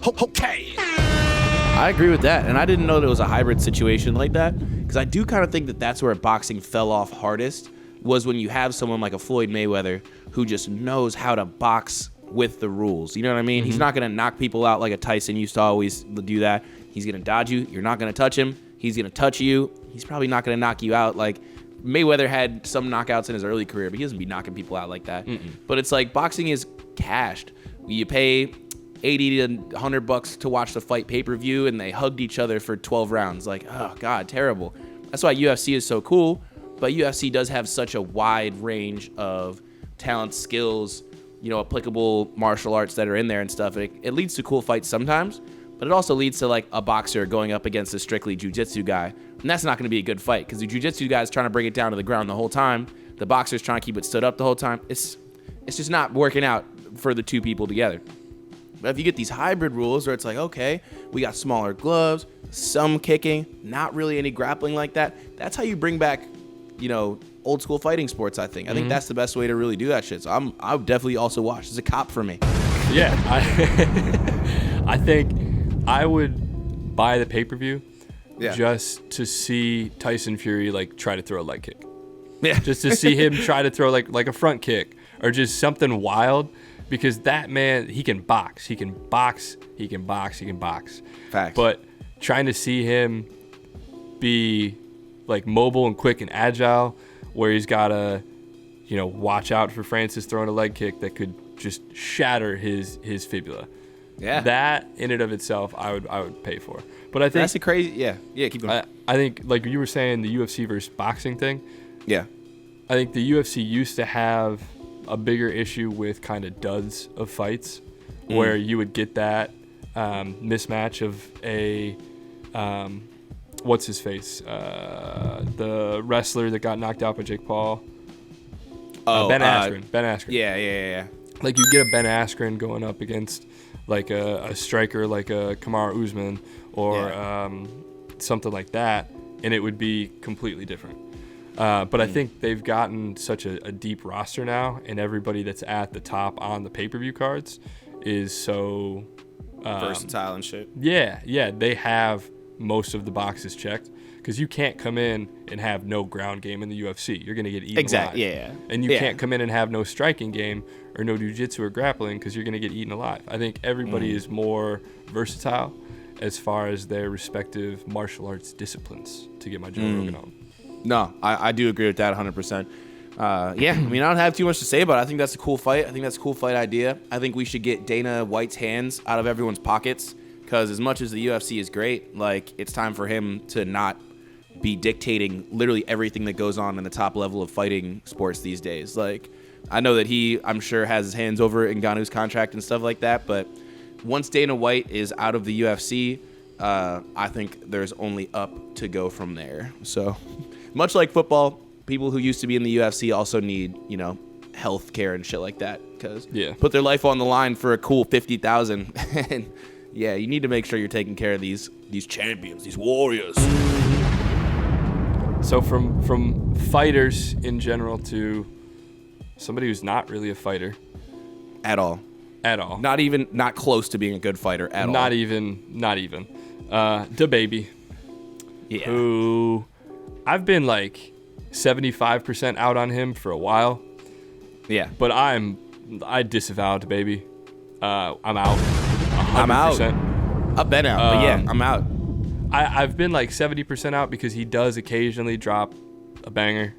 Okay. I agree with that, and I didn't know there was a hybrid situation like that, because I do kind of think that that's where boxing fell off hardest, was when you have someone like a Floyd Mayweather who just knows how to box with the rules. You know what I mean? He's not going to knock people out like a Tyson used to always do that. He's going to dodge you. You're not going to touch him. He's going to touch you. He's probably not going to knock you out. Like Mayweather had some knockouts in his early career, but he doesn't be knocking people out like that. But it's like boxing is cashed. You pay $80 to $100 to watch the fight pay-per-view, and they hugged each other for 12 rounds. Like, oh God, terrible. That's why UFC is so cool. But UFC does have such a wide range of talent, skills, applicable martial arts that are in there and stuff. It leads to cool fights sometimes, but it also leads to like a boxer going up against a strictly jiu-jitsu guy. And that's not going to be a good fight, because the jiu-jitsu guy is trying to bring it down to the ground the whole time. The boxer's trying to keep it stood up the whole time. It's just not working out for the two people together. But if you get these hybrid rules where it's like, okay, we got smaller gloves, some kicking, not really any grappling like that, that's how you bring back, old school fighting sports, I think. I think that's the best way to really do that shit. So I would definitely also watch. It's a cop for me. Yeah. I think I would buy the pay-per-view just to see Tyson Fury like try to throw a leg kick. just to see him try to throw like a front kick or just something wild, because that man, he can box. Facts. But trying to see him be like mobile and quick and agile, where he's got to, watch out for Francis throwing a leg kick that could just shatter his fibula. Yeah. That in and of itself, I would pay for. But I think that's a crazy. Yeah. Keep going. I think, like you were saying, the UFC versus boxing thing. Yeah. I think the UFC used to have a bigger issue with kind of duds of fights, where you would get that mismatch of a what's his face, the wrestler that got knocked out by Jake Paul. Ben Askren. Yeah. Like you get a Ben Askren going up against like a striker like a Kamaru Usman or something like that, and it would be completely different. But I think they've gotten such a deep roster now, and everybody that's at the top on the pay-per-view cards is so versatile and shit. Yeah, they have most of the boxes checked, because you can't come in and have no ground game in the UFC. You're going to get eaten alive. Yeah. And you can't come in and have no striking game or no jiu-jitsu or grappling, because you're going to get eaten alive. I think everybody is more versatile as far as their respective martial arts disciplines, to get my Joe Rogan on. No, I do agree with that 100%. I don't have too much to say about it. I think that's a cool fight. I think that's a cool fight idea. I think we should get Dana White's hands out of everyone's pockets, because as much as the UFC is great, like, it's time for him to not be dictating literally everything that goes on in the top level of fighting sports these days. Like, I know that I'm sure, has his hands over Ngannou's contract and stuff like that, but once Dana White is out of the UFC, I think there's only up to go from there. So, much like football, people who used to be in the UFC also need, health care and shit like that, because put their life on the line for a cool $50,000. And yeah, you need to make sure you're taking care of these champions, these warriors. So from fighters in general to somebody who's not really a fighter at all. Not close to being a good fighter at all. Not even. DaBaby. Yeah. Who I've been like 75% out on him for a while. Yeah. But I disavow DaBaby. I'm out. 100%. I'm out. I've been out, but yeah, I'm out. I've been like 70% out, because he does occasionally drop a banger,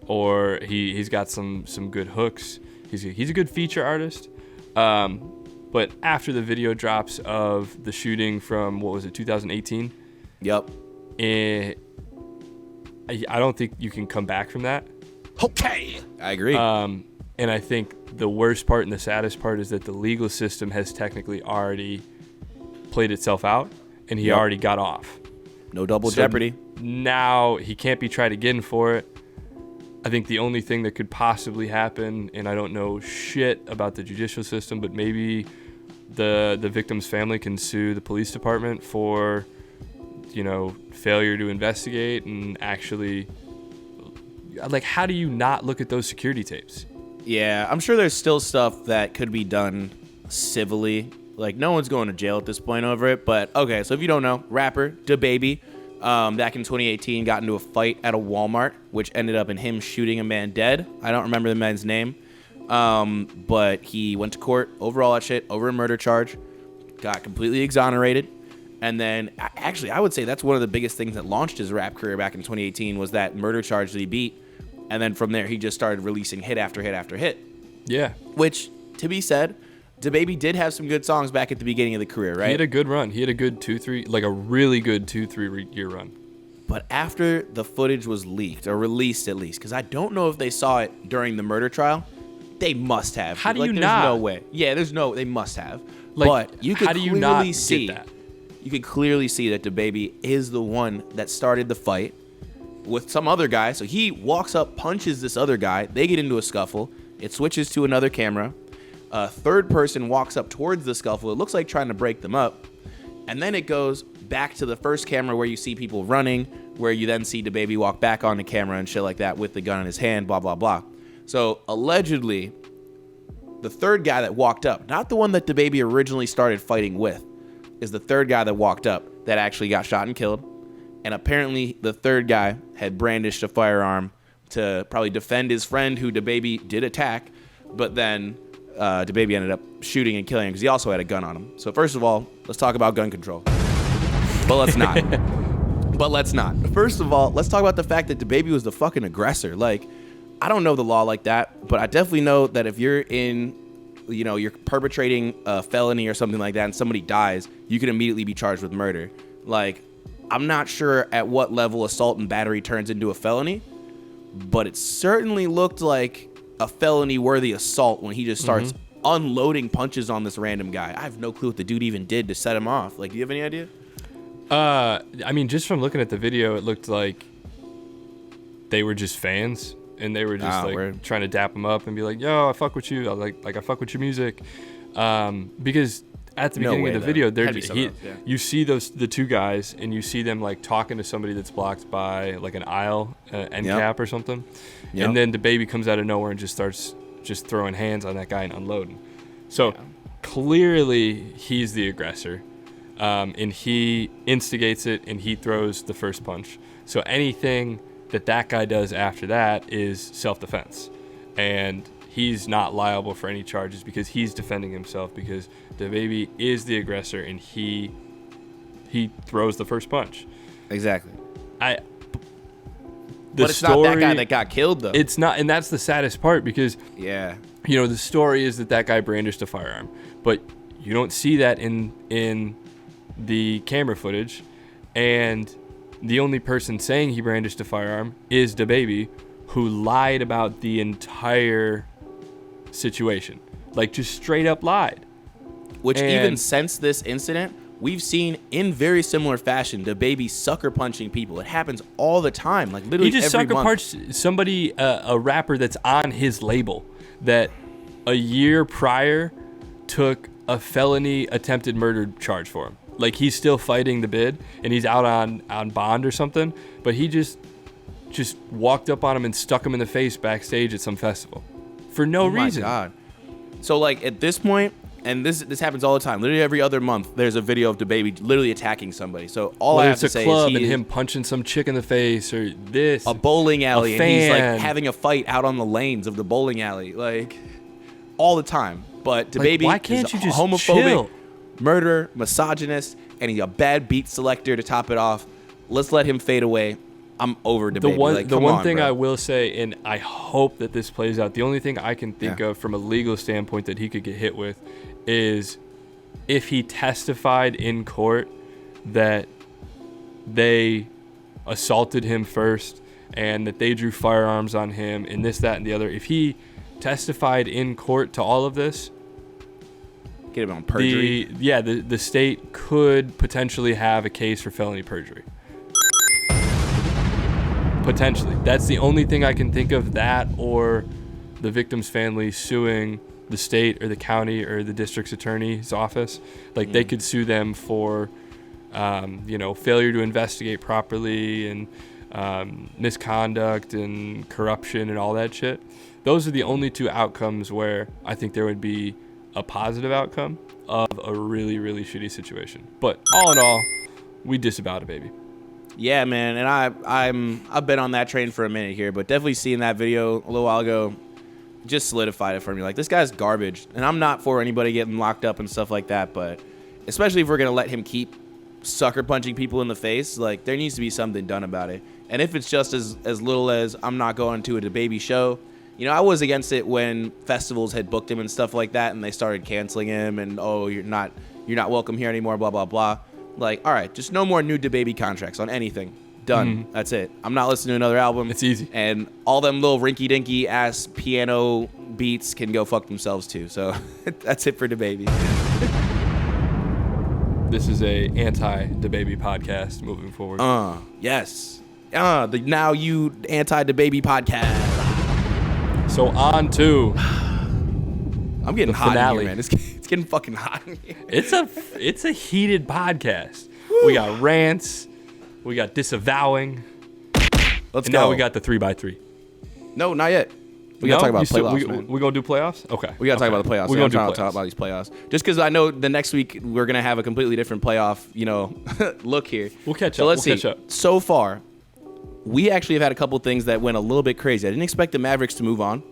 or he's got some good hooks. He's a good feature artist. But after the video drops of the shooting from, 2018? Yep. I don't think you can come back from that. Okay. I agree. And I think the worst part and the saddest part is that the legal system has technically already played itself out, and he already got off. No double jeopardy. Now he can't be tried again for it. I think the only thing that could possibly happen, and I don't know shit about the judicial system, but maybe the victim's family can sue the police department for, failure to investigate and actually, like, how do you not look at those security tapes? Yeah, I'm sure there's still stuff that could be done civilly. Like, no one's going to jail at this point over it. But, okay, so if you don't know, rapper DaBaby, back in 2018, got into a fight at a Walmart, which ended up in him shooting a man dead. I don't remember the man's name. But he went to court over all that shit, over a murder charge, got completely exonerated. And then, actually, I would say that's one of the biggest things that launched his rap career back in 2018 was that murder charge that he beat. And then from there, he just started releasing hit after hit after hit. Yeah. Which, to be said, DaBaby did have some good songs back at the beginning of the career, right? He had a good run. He had a good 2-3, like a really good 2-3 year run. But after the footage was leaked, or released at least, because I don't know if they saw it during the murder trial, they must have. How do you there's not? No way. Yeah, they must have. Like, but you could how do you clearly not see get that? You can clearly see that DaBaby is the one that started the fight with some other guy. So he walks up, punches this other guy. They get into a scuffle. It switches to another camera. A third person walks up towards the scuffle. It looks like trying to break them up. And then it goes back to the first camera where you see people running, where you then see DaBaby walk back on the camera and shit like that with the gun in his hand, blah, blah, blah. So allegedly, the third guy that walked up, not the one that DaBaby originally started fighting with, is the third guy that walked up that actually got shot and killed. And apparently the third guy had brandished a firearm to probably defend his friend who DaBaby did attack, but then DaBaby ended up shooting and killing him because he also had a gun on him. So first of all, let's talk about gun control. But let's not. First of all, let's talk about the fact that DaBaby was the fucking aggressor. Like, I don't know the law like that, but I definitely know that if you're you're perpetrating a felony or something like that and somebody dies, you can immediately be charged with murder. Like, I'm not sure at what level assault and battery turns into a felony, but it certainly looked like a felony-worthy assault when he just starts unloading punches on this random guy. I have no clue what the dude even did to set him off. Like, do you have any idea? I mean, just from looking at the video, it looked like they were just fans, and they were just trying to dap him up and be like, "Yo, I fuck with you. I fuck with your music," because at the beginning of the video, you see the two guys, and you see them like talking to somebody that's blocked by like an aisle end cap or something, and then DaBaby comes out of nowhere and just starts just throwing hands on that guy and unloading. So clearly he's the aggressor, and he instigates it, and he throws the first punch. So anything that guy does after that is self-defense, and he's not liable for any charges because he's defending himself, because DaBaby is the aggressor and he throws the first punch. Exactly. But it's not that guy that got killed, though. It's not, and that's the saddest part, because the story is that guy brandished a firearm, but you don't see that in the camera footage, and the only person saying he brandished a firearm is DaBaby, who lied about the entire situation. Like, just straight up lied. Which, even since this incident, we've seen in very similar fashion DaBaby sucker punching people. It happens all the time. Like, literally every month. He just sucker punched somebody, a rapper that's on his label, that a year prior took a felony attempted murder charge for him. Like, he's still fighting the bid, and he's out on bond or something, but he just walked up on him and stuck him in the face backstage at some festival for no reason. Oh my God. So, like, at this point, and this happens all the time, literally every other month, there's a video of DaBaby literally attacking somebody. So all I have to say is him punching some chick in the face, or a bowling alley, and he's like having a fight out on the lanes of the bowling alley, like, all the time. But DaBaby why can't you just homophobic, chill? murder, misogynist, and he's a bad beat selector to top it off. Let's let him fade away. I'm over DaBaby. The one thing I will say, and I hope that this plays out, the only thing I can think of from a legal standpoint that he could get hit with is if he testified in court that they assaulted him first and that they drew firearms on him and this, that, and the other. If he testified in court to all of this, get him on perjury. The state could potentially have a case for felony perjury. Potentially. That's the only thing I can think of, that or the victim's family suing the state or the county or the district's attorney's office. Like, they could sue them for, failure to investigate properly and misconduct and corruption and all that shit. Those are the only two outcomes where I think there would be a positive outcome of a really, really shitty situation. But all in all, we disavow DaBaby. Yeah, man, and I've been on that train for a minute here, but definitely seeing that video a little while ago just solidified it for me. Like, this guy's garbage, and I'm not for anybody getting locked up and stuff like that, but especially if we're gonna let him keep sucker punching people in the face, like, there needs to be something done about it. And if it's just as little as I'm not going to a DaBaby show, I was against it when festivals had booked him and stuff like that, and they started canceling him, and you're not welcome here anymore, blah blah blah. Like, all right, just no more new DaBaby contracts on anything. Done. That's it. I'm not listening to another album. It's easy. And all them little rinky-dinky ass piano beats can go fuck themselves too. So that's it for DaBaby. This is a anti-DaBaby podcast moving forward. Yes. The Now You Anti-DaBaby podcast. So on to I'm getting hot in here, man. It's getting fucking hot in here. It's a heated podcast. Woo. We got rants. We got disavowing. Let's go. Now we got the 3x3. No, not yet. We gotta talk about playoffs, man. We gonna do playoffs? Okay. We gotta talk about the playoffs. We're gonna talk about these playoffs. Just because I know the next week we're gonna have a completely different playoff, look here. We'll catch up. So let's see. Catch up. So far, we actually have had a couple things that went a little bit crazy. I didn't expect the Mavericks to move on.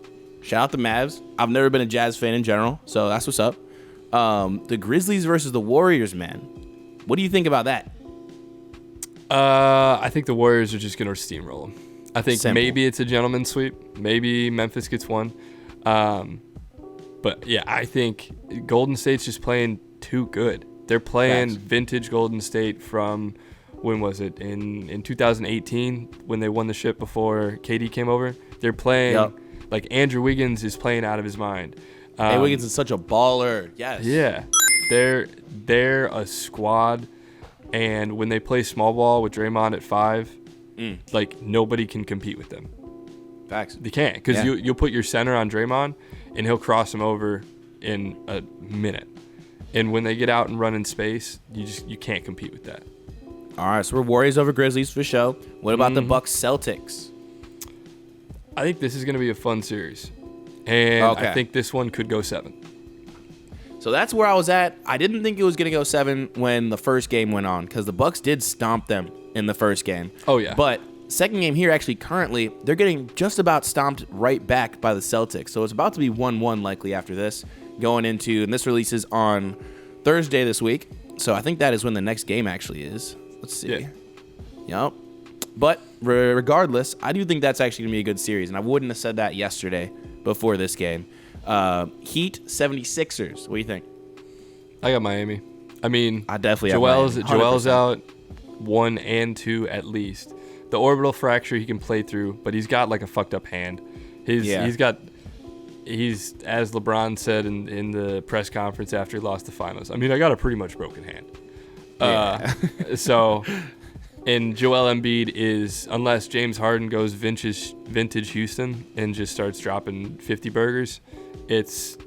Shout out the Mavs. I've never been a Jazz fan in general, so that's what's up. The Grizzlies versus the Warriors, man. What do you think about that? I think the Warriors are just going to steamroll them. I think maybe it's a gentleman's sweep. Maybe Memphis gets one. But, yeah, I think Golden State's just playing too good. They're playing vintage Golden State from, when was it? In 2018 when they won the ship before KD came over. They're playing, like Andrew Wiggins is playing out of his mind. Hey, Wiggins is such a baller. Yes. Yeah. They're a squad. And when they play small ball with Draymond at 5, like nobody can compete with them. Facts. They can't, because you'll put your center on Draymond and he'll cross him over in a minute. And when they get out and run in space, you can't compete with that. All right, so we're Warriors over Grizzlies for sure. What about the Bucks Celtics? I think this is going to be a fun series. And I think this one could go 7. So that's where I was at. I didn't think it was going to go 7 when the first game went on, because the Bucks did stomp them in the first game. Oh, yeah. But second game here, actually, currently, they're getting just about stomped right back by the Celtics. So it's about to be 1-1 likely after this, going into, and this releases on Thursday this week. So I think that is when the next game actually is. Let's see. Yeah. Yep. But regardless, I do think that's actually going to be a good series. And I wouldn't have said that yesterday before this game. Heat 76ers. What do you think? I got Miami. I mean, I definitely have Miami. Joel's out 1 and 2 at least. The orbital fracture he can play through, but he's got like a fucked up hand. He's as LeBron said in the press conference after he lost the finals. I mean, I got a pretty much broken hand. So, and Joel Embiid is, unless James Harden goes vintage Houston and just starts dropping 50 burgers, it's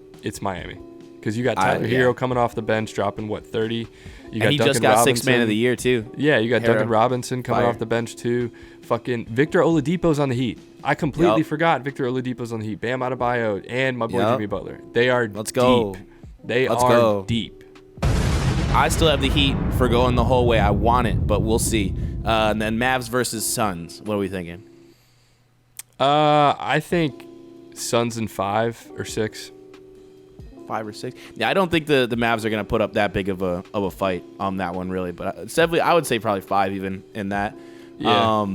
Miami, because you got Tyler Hero coming off the bench dropping 30. You got and he Duncan just got Robinson. 6th man of the year too. Yeah, you got Hero. Duncan Robinson coming off the bench too. Fucking Victor Oladipo's on the Heat. I completely forgot Victor Oladipo's on the Heat. Bam Adebayo and my boy Jimmy Butler. They are Let's go. deep. They are deep. I still have the Heat for going the whole way. I want it, but we'll see. And then Mavs versus Suns. What are we thinking? I think Suns in 5 or 6. 5 or 6. Yeah, I don't think the Mavs are going to put up that big of a fight on that one, really. But it's definitely, I would say probably 5 even in that. Yeah.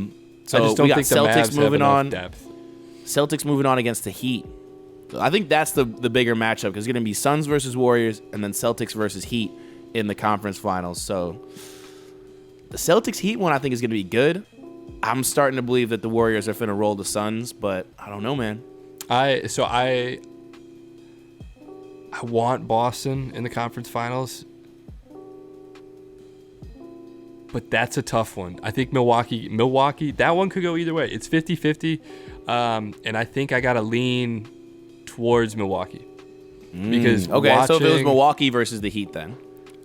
So I just don't we got think the Celtics Mavs moving have on. depth. Celtics moving on against the Heat. So I think that's the bigger matchup, because it's going to be Suns versus Warriors and then Celtics versus Heat in the conference finals. So the Celtics Heat one I think is going to be good. I'm starting to believe that the Warriors are going to roll the Suns, but I don't know, man. I want Boston in the conference finals, but that's a tough one. I think Milwaukee, that one could go either way. It's 50-50, and I think I got to lean towards Milwaukee. Because so if it was Milwaukee versus the Heat then?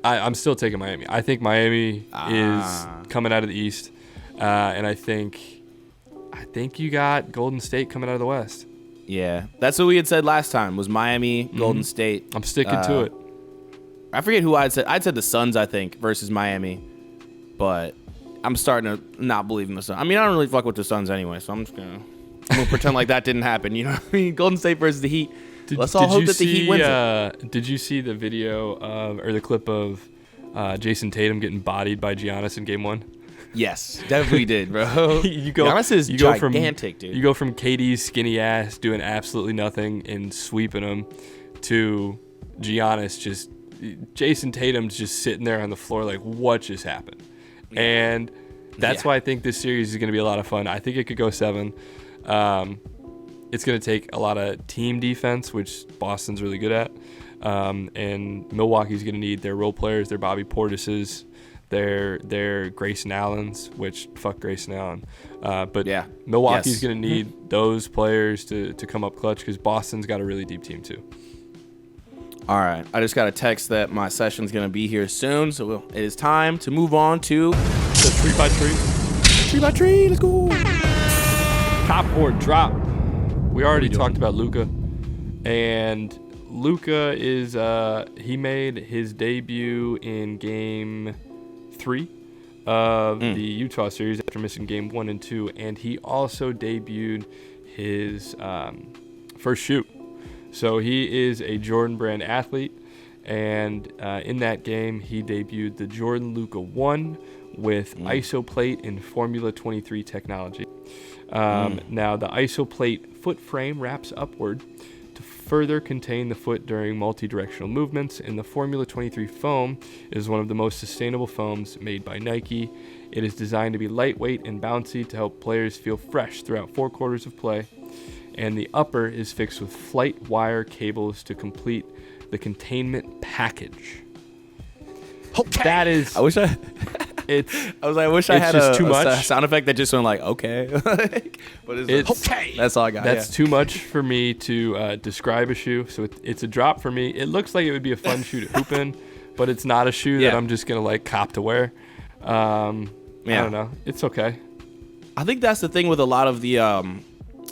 I'm still taking Miami. I think Miami is coming out of the East, and I think you got Golden State coming out of the West. Yeah, that's what we had said last time, was Miami, Golden State. I'm sticking to it. I forget who I'd said. I'd said the Suns, I think, versus Miami, but I'm starting to not believe in the Suns. I mean, I don't really fuck with the Suns anyway, so I'm going to pretend like that didn't happen. You know what I mean? Golden State versus the Heat. Let's all hope that the Heat wins it. Did you see the video or the clip of Jason Tatum getting bodied by Giannis in Game 1? Yes, definitely did, bro. Giannis is gigantic, dude. You go from KD's skinny ass doing absolutely nothing and sweeping him to Giannis Jason Tatum's just sitting there on the floor like, what just happened? Yeah. And that's why I think this series is going to be a lot of fun. I think it could go 7. It's going to take a lot of team defense, which Boston's really good at. And Milwaukee's going to need their role players, their Bobby Portises, their Grayson Allens, which fuck Grayson Allen. But Milwaukee's going to need those players to come up clutch, because Boston's got a really deep team too. All right. I just got a text that my session's going to be here soon, so it is time to move on to the 3x3. 3x3, let's go. Top 4 drop. We already talked about Luka, and Luka is he made his debut in Game 3 of the Utah series after missing game 1 and 2, and he also debuted his first shoe. So he is a Jordan brand athlete, and in that game he debuted the Jordan Luka 1 with isoplate and Formula 23 technology. Now the isoplate foot frame wraps upward to further contain the foot during multi-directional movements, and the Formula 23 foam is one of the most sustainable foams made by Nike. It is designed to be lightweight and bouncy to help players feel fresh throughout 4 quarters of play, and the upper is fixed with flight wire cables to complete the containment package. Okay. That is... I wish I had a sound effect that just went like, okay. But it's okay. That's all I got. That's too much for me to describe a shoe. So it's a drop for me. It looks like it would be a fun shoe to hoop in, but it's not a shoe that I'm just going to like cop to wear. I don't know. It's okay. I think that's the thing with a lot of the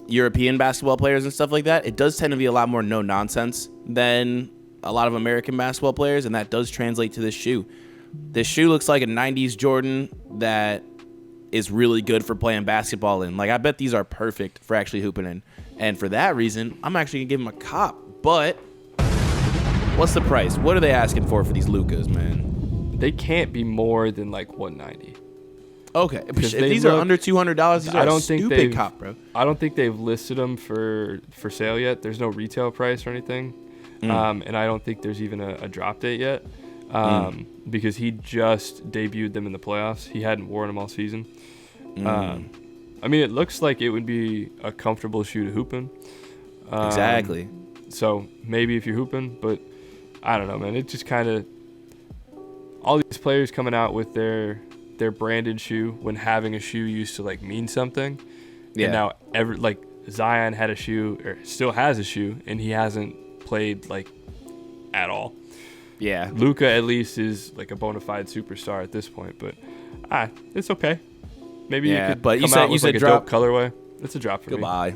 European basketball players and stuff like that. It does tend to be a lot more no nonsense than a lot of American basketball players, and that does translate to this shoe. This shoe looks like a 90s Jordan that is really good for playing basketball in. Like, I bet these are perfect for actually hooping in. And for that reason, I'm actually going to give them a cop. But what's the price? What are they asking for these Lukas, man? They can't be more than like $190. Okay. If these are under $200, these are a stupid cop, bro. I don't think they've listed them for sale yet. There's no retail price or anything. And I don't think there's even a drop date yet. Because he just debuted them in the playoffs. He hadn't worn them all season. I mean, it looks like it would be a comfortable shoe to hoop in. Exactly. So maybe if you're hooping, but I don't know, man. It just kind of, all these players coming out with their branded shoe when having a shoe used to like mean something. Yeah. And now Zion had a shoe, or still has a shoe, and he hasn't played like at all. Yeah. Luka at least is like a bona fide superstar at this point, but it's okay. Maybe you could come out with like a dope colorway. It's a drop for me. Goodbye.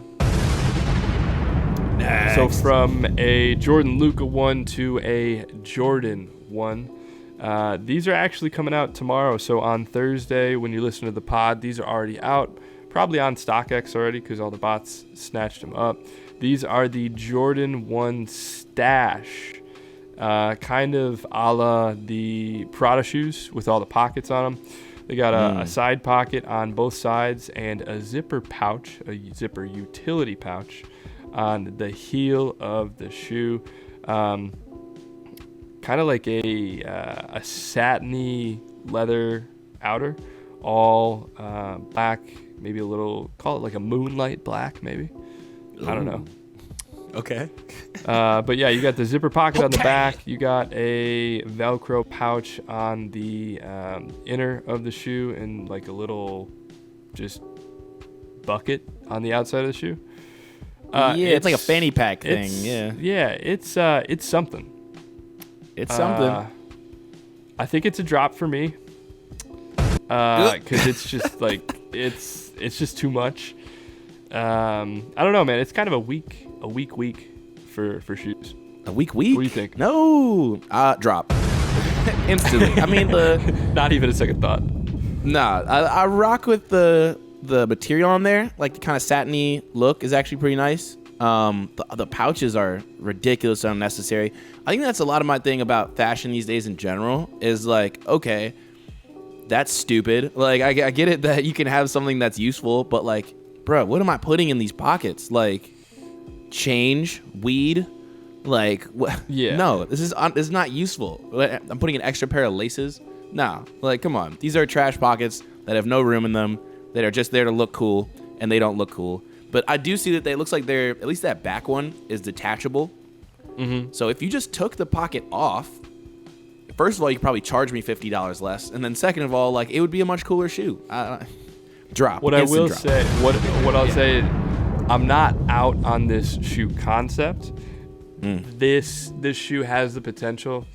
So from a Jordan Luka 1 to a Jordan 1, these are actually coming out tomorrow. So on Thursday, when you listen to the pod, these are already out. Probably on StockX already because all the bots snatched them up. These are the Jordan 1 Stash. Kind of a la the Prada shoes with all the pockets on them. They got a side pocket on both sides and a zipper pouch, a zipper utility pouch on the heel of the shoe. Kind of like a satiny leather outer, all black, maybe a little, call it like a moonlight black maybe. Ooh. I don't know. Okay. But yeah, you got the zipper pocket on the back. You got a Velcro pouch on the inner of the shoe and like a little just bucket on the outside of the shoe. It's like a fanny pack thing. It's something. It's something. I think it's a drop for me. Because it's just like it's just too much. I don't know, man. It's kind of a weak for shoes. A weak? What do you think? No, drop instantly. I mean, not even a second thought. Nah, I rock with the material on there. Like the kind of satiny look is actually pretty nice. The pouches are ridiculous and unnecessary. I think that's a lot of my thing about fashion these days in general. Is like, okay, that's stupid. Like I get it that you can have something that's useful, but like, bro, what am I putting in these pockets? Like change, weed, like what? Yeah. No, this is not useful. I'm putting an extra pair of laces. Nah, like come on. These are trash pockets that have no room in them. That are just there to look cool, and they don't look cool. But I do see that it looks like they're, at least that back one is detachable. Mm-hmm. So if you just took the pocket off, first of all, you could probably charge me $50 less, and then second of all, like it would be a much cooler shoe. Drop. What I will say, what I'll say, I'm not out on this shoe concept. This shoe has the potential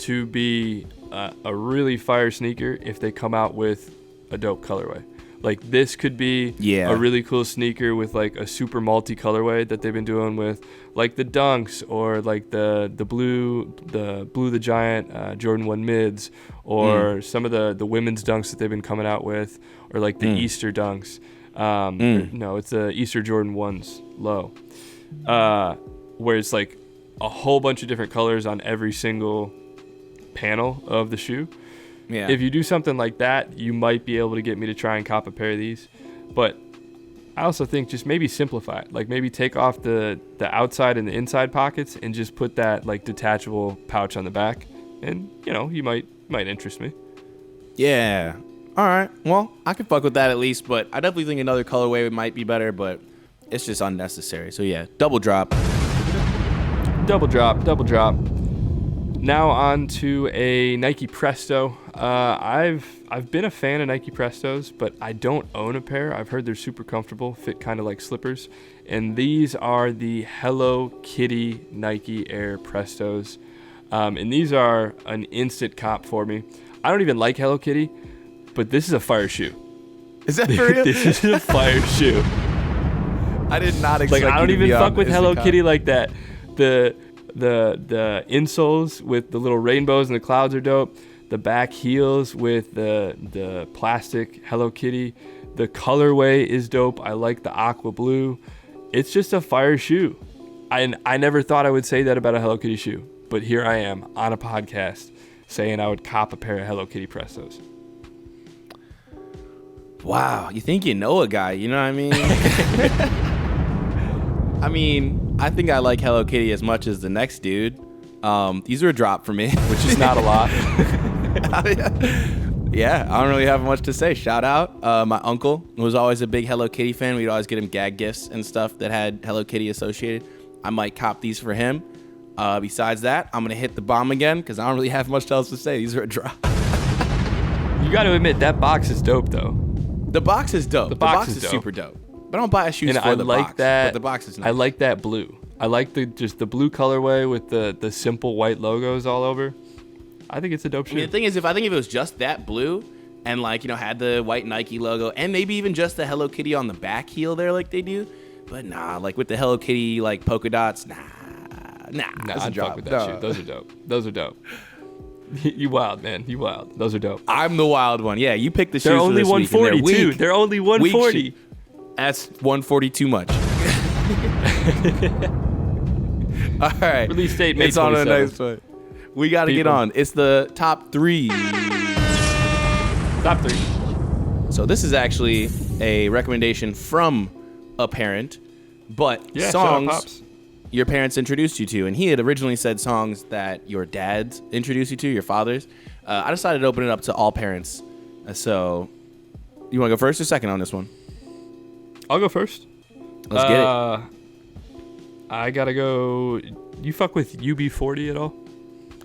to be a really fire sneaker if they come out with a dope colorway. Like this could be a really cool sneaker with like a super multi colorway that they've been doing with like the Dunks or like the Blue the Giant Jordan 1 mids or some of the women's Dunks that they've been coming out with, or like the Easter Dunks. No, it's the Easter Jordan 1s low. Where it's like a whole bunch of different colors on every single panel of the shoe. Yeah. If you do something like that, you might be able to get me to try and cop a pair of these. But I also think just maybe simplify it. Like maybe take off the outside and the inside pockets and just put that like detachable pouch on the back. And, you know, you might interest me. Yeah. All right. Well, I can fuck with that at least, but I definitely think another colorway might be better, but it's just unnecessary. So yeah, double drop. Double drop. Now on to a Nike Presto. I've been a fan of Nike Prestos, but I don't own a pair. I've heard they're super comfortable, fit kind of like slippers. And these are the Hello Kitty Nike Air Prestos. And these are an instant cop for me. I don't even like Hello Kitty, but this is a fire shoe. Is that for real? This is a fire shoe. I did not expect I don't you to even be fuck with Hello cop. Kitty like that. The insoles with the little rainbows and the clouds are dope. The back heels with the plastic Hello Kitty. The colorway is dope. I like the aqua blue. It's just a fire shoe. I never thought I would say that about a Hello Kitty shoe, but here I am on a podcast saying I would cop a pair of Hello Kitty Prestos. Wow, you think you know a guy, you know what I mean? I mean, I think I like Hello Kitty as much as the next dude. These are a drop for me. Which is not a lot. Yeah, I don't really have much to say. Shout out. My uncle was always a big Hello Kitty fan. We'd always get him gag gifts and stuff that had Hello Kitty associated. I might cop these for him. Besides that, I'm going to hit the bomb again because I don't really have much else to say. These are a drop. You got to admit, that box is dope, though. The box is dope. The box is dope. Super dope. But I don't buy shoes for the box. But the box is nice. I like that blue. I like the blue colorway with the simple white logos all over. I think it's a dope shoe. I mean, the thing is, if it was just that blue and like, you know, had the white Nike logo and maybe even just the Hello Kitty on the back heel there like they do, but nah, like with the Hello Kitty like polka dots, nah, I'd fuck with that shoe. Those are dope. You wild, man. You wild. Those are dope. I'm the wild one. Yeah, you picked the shoes. They're only for this 140 week, too. They're only 140. That's 140 too much. All right. Release date May 27th. It's on the next one. We got to get on. It's the top 3. Top 3. So this is actually a recommendation from a parent, but songs your parents introduced you to. And he had originally said songs that your dads introduced you to, your fathers. I decided to open it up to all parents. So you want to go first or second on this one? I'll go first. Let's get it. I got to go. You fuck with UB40 at all?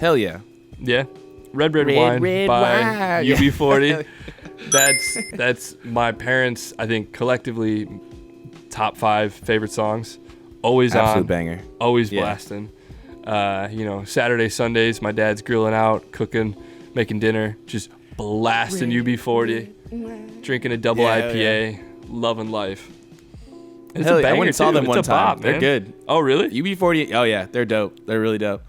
Hell yeah. Yeah. Red Wine by UB40. That's my parents, I think, collectively top 5 favorite songs. Always Absolute on. banger. Always blasting. You know, Saturday, Sundays, my dad's grilling out, cooking, making dinner, just blasting UB40, drinking a double IPA, loving life. It's a banger, I went and saw them it's one time. Bop, they're good. Oh, really? UB40, oh yeah, they're dope. They're really dope.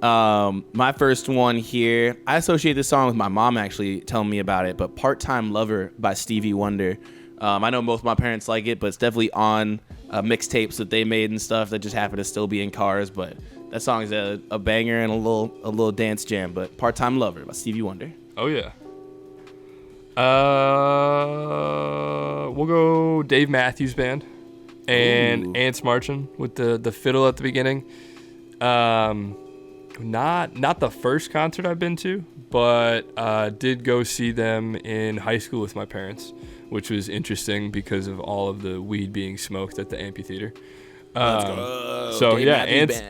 My first one here, I associate this song with my mom actually telling me about it, but Part-Time Lover by Stevie Wonder. I know both my parents like it, but it's definitely on mixtapes that they made and stuff that just happen to still be in cars. But that song is a banger and a little dance jam. But Part-Time Lover by Stevie Wonder. Oh yeah. We'll go Dave Matthews Band and Ants Marching with the fiddle at the beginning. Not the first concert I've been to, but did go see them in high school with my parents, which was interesting because of all of the weed being smoked at the amphitheater. So Dave yeah,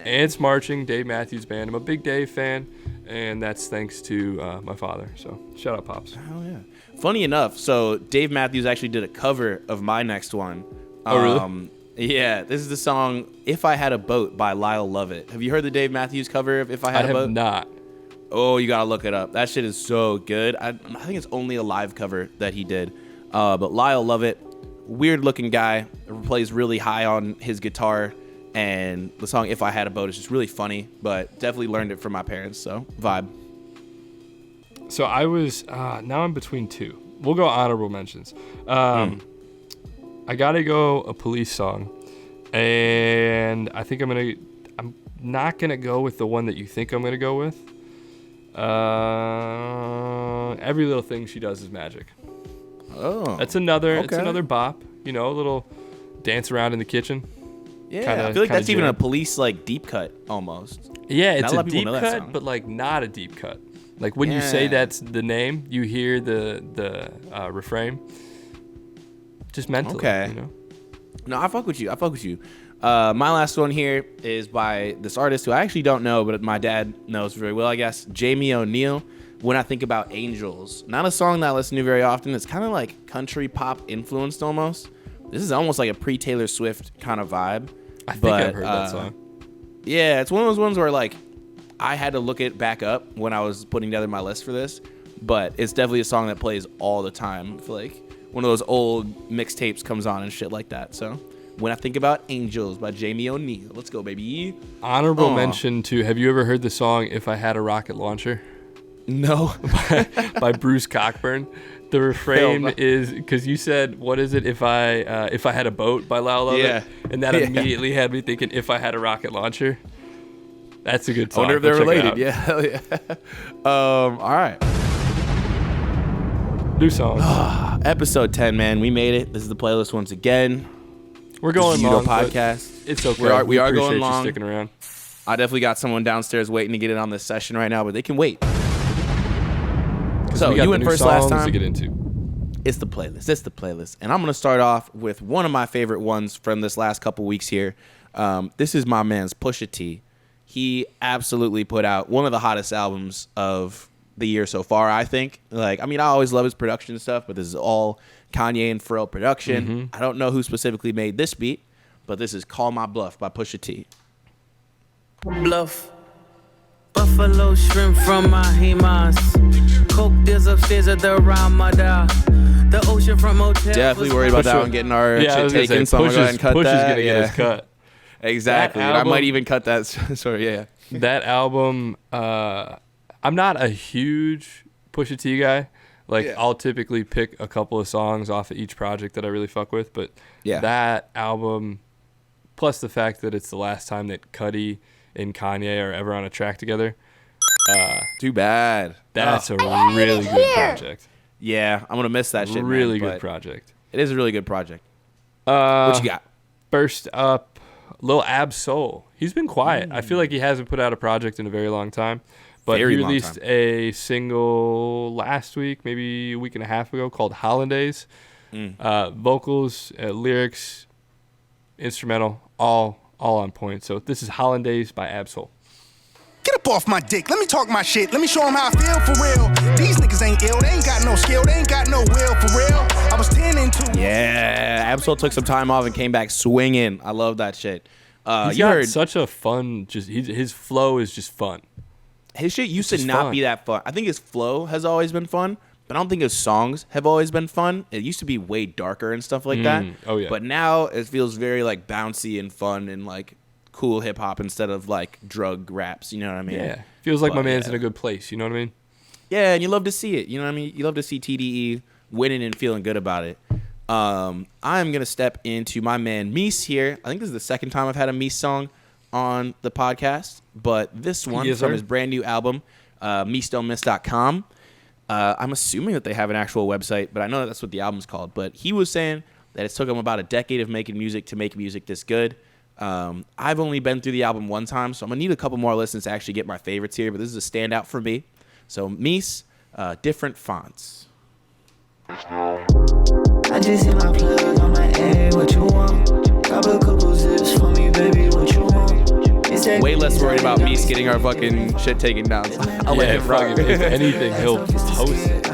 Ants Marching, Dave Matthews Band. I'm a big Dave fan, and that's thanks to my father. So shout out, Pops. Oh yeah. Funny enough, so Dave Matthews actually did a cover of my next one. Oh really? Yeah, this is the song "If I Had a Boat" by Lyle Lovett. Have you heard the Dave Matthews cover of "If I Had a Boat"? I have not. Oh, you gotta look it up. That shit is so good. I think it's only a live cover that he did. But Lyle Lovett, weird looking guy, plays really high on his guitar, and the song If I Had a Boat is just really funny, but definitely learned it from my parents, so vibe. So I was, now I'm between two. We'll go honorable mentions. I gotta go a Police song, and I think I'm not gonna go with the one that you think I'm gonna go with. Every Little Thing She Does Is Magic. Oh, it's another bop, a little dance around in the kitchen. Yeah, I feel like that's even a Police like deep cut almost. Yeah, it's a deep cut, but like not a deep cut. Like when you say that's the name, you hear the refrain. Just mentally. Okay. No, I fuck with you. My last one here is by this artist who I actually don't know, but my dad knows very well, I guess. Jamie O'Neal. When I Think About Angels. Not a song that I listen to very often. It's kind of like country pop influenced almost. This is almost like a pre-Taylor Swift kind of vibe. I think I've heard that song. Yeah, it's one of those ones where like I had to look it back up when I was putting together my list for this. But it's definitely a song that plays all the time. I feel like one of those old mixtapes comes on and shit like that. So When I Think About Angels by Jamie O'Neal. Let's go, baby. Honorable mention to, have you ever heard the song If I Had a Rocket Launcher? No. by Bruce Cockburn. The refrain is, because you said, what is it, if I had a boat by Lyle Lovett? Yeah. And that immediately had me thinking, if I had a rocket launcher. That's a good song. I wonder if they're related. Yeah, hell yeah. All right. New song. Episode 10, man. We made it. This is the playlist once again. We're going long. Podcast. It's okay. We are going long. Sticking around. I definitely got someone downstairs waiting to get in on this session right now, but they can wait. So you went first last time. To get into. It's the playlist. And I'm going to start off with one of my favorite ones from this last couple weeks here. This is my man's Pusha T. He absolutely put out one of the hottest albums of the year so far, I think. I always love his production and stuff, but this is all Kanye and Pharrell production. Mm-hmm. I don't know who specifically made this beat, but this is Call My Bluff by Pusha T. Bluff. Buffalo shrimp from my Himas. Coke is upstairs at the Ramada. The ocean from motel. Definitely worried about that one getting our shit taken, so I'm going to go ahead and cut Push that. Is going to get his cut. Exactly. I might even cut that. Sorry, yeah. That album, I'm not a huge Pusha T guy. I'll typically pick a couple of songs off of each project that I really fuck with. But that album, plus the fact that it's the last time that Cudi and Kanye are ever on a track together. Too bad. That's a really good project. Yeah, I'm going to miss that shit, Really good project. It is a really good project. What you got? First up, Lil Ab Soul. He's been quiet. I feel like he hasn't put out a project in a very long time. But he released a single last week, maybe a week and a half ago, called Hollandaise. Vocals, lyrics, instrumental, all on point. So this is Hollandaise by Ab Soul. Get up off my dick. Let me talk my shit. Let me show them how I feel for real. These niggas ain't ill. They ain't got no skill. They ain't got no will for real. I was 10 and 2. Yeah, Ab Soul took some time off and came back swinging. I love that shit. He's got such a fun, his flow is just fun. His shit used to not be that fun. I think his flow has always been fun, but I don't think his songs have always been fun. It used to be way darker and stuff like that. Oh, yeah. But now it feels very bouncy and fun and cool hip hop instead of drug raps. You know what I mean? Yeah. Feels like my man's in a good place. You know what I mean? Yeah, and you love to see it. You know what I mean? You love to see TDE winning and feeling good about it. I'm going to step into my man Meese here. I think this is the second time I've had a Meese song on the podcast, but this one from his brand new album, MeeseDon'tMiss.com. I'm assuming that they have an actual website, but I know that's what the album's called. But he was saying that it took him about a decade of making music to make music this good. I've only been through the album one time, so I'm going to need a couple more listens to actually get my favorites here, but this is a standout for me. So Meese, Different Fonts. I just hit my plug on my A, what you want? Grab a couple zips for me, baby, what you want? Way less worried about Meese getting our fucking shit taken down. So I'll let him rock. If anything, he'll post it.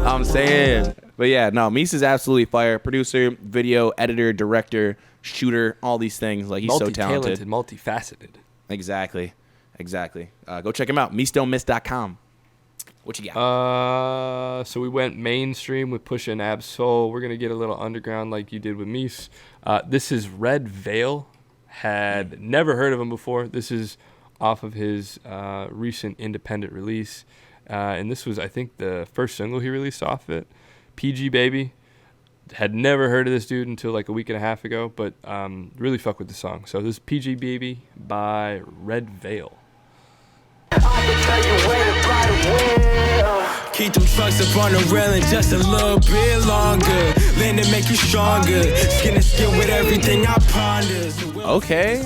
I'm saying. But yeah, no, Meese is absolutely fire. Producer, video, editor, director, shooter, all these things. He's so talented. Multifaceted. Exactly. Go check him out. MeeseDon'tMiss.com. What you got? So we went mainstream with Pusha and Absol. We're going to get a little underground like you did with Mies. This is Red Veil. Had never heard of him before. This is off of his recent independent release. And this was, I think, the first single he released off of it. PG Baby. Had never heard of this dude until like a week and a half ago, but really fuck with the song. So this is PG Baby by Red Veil. Keep them trucks up on the railing just a little bit longer. Land to make you stronger. Skin to skin with everything I ponder. Okay.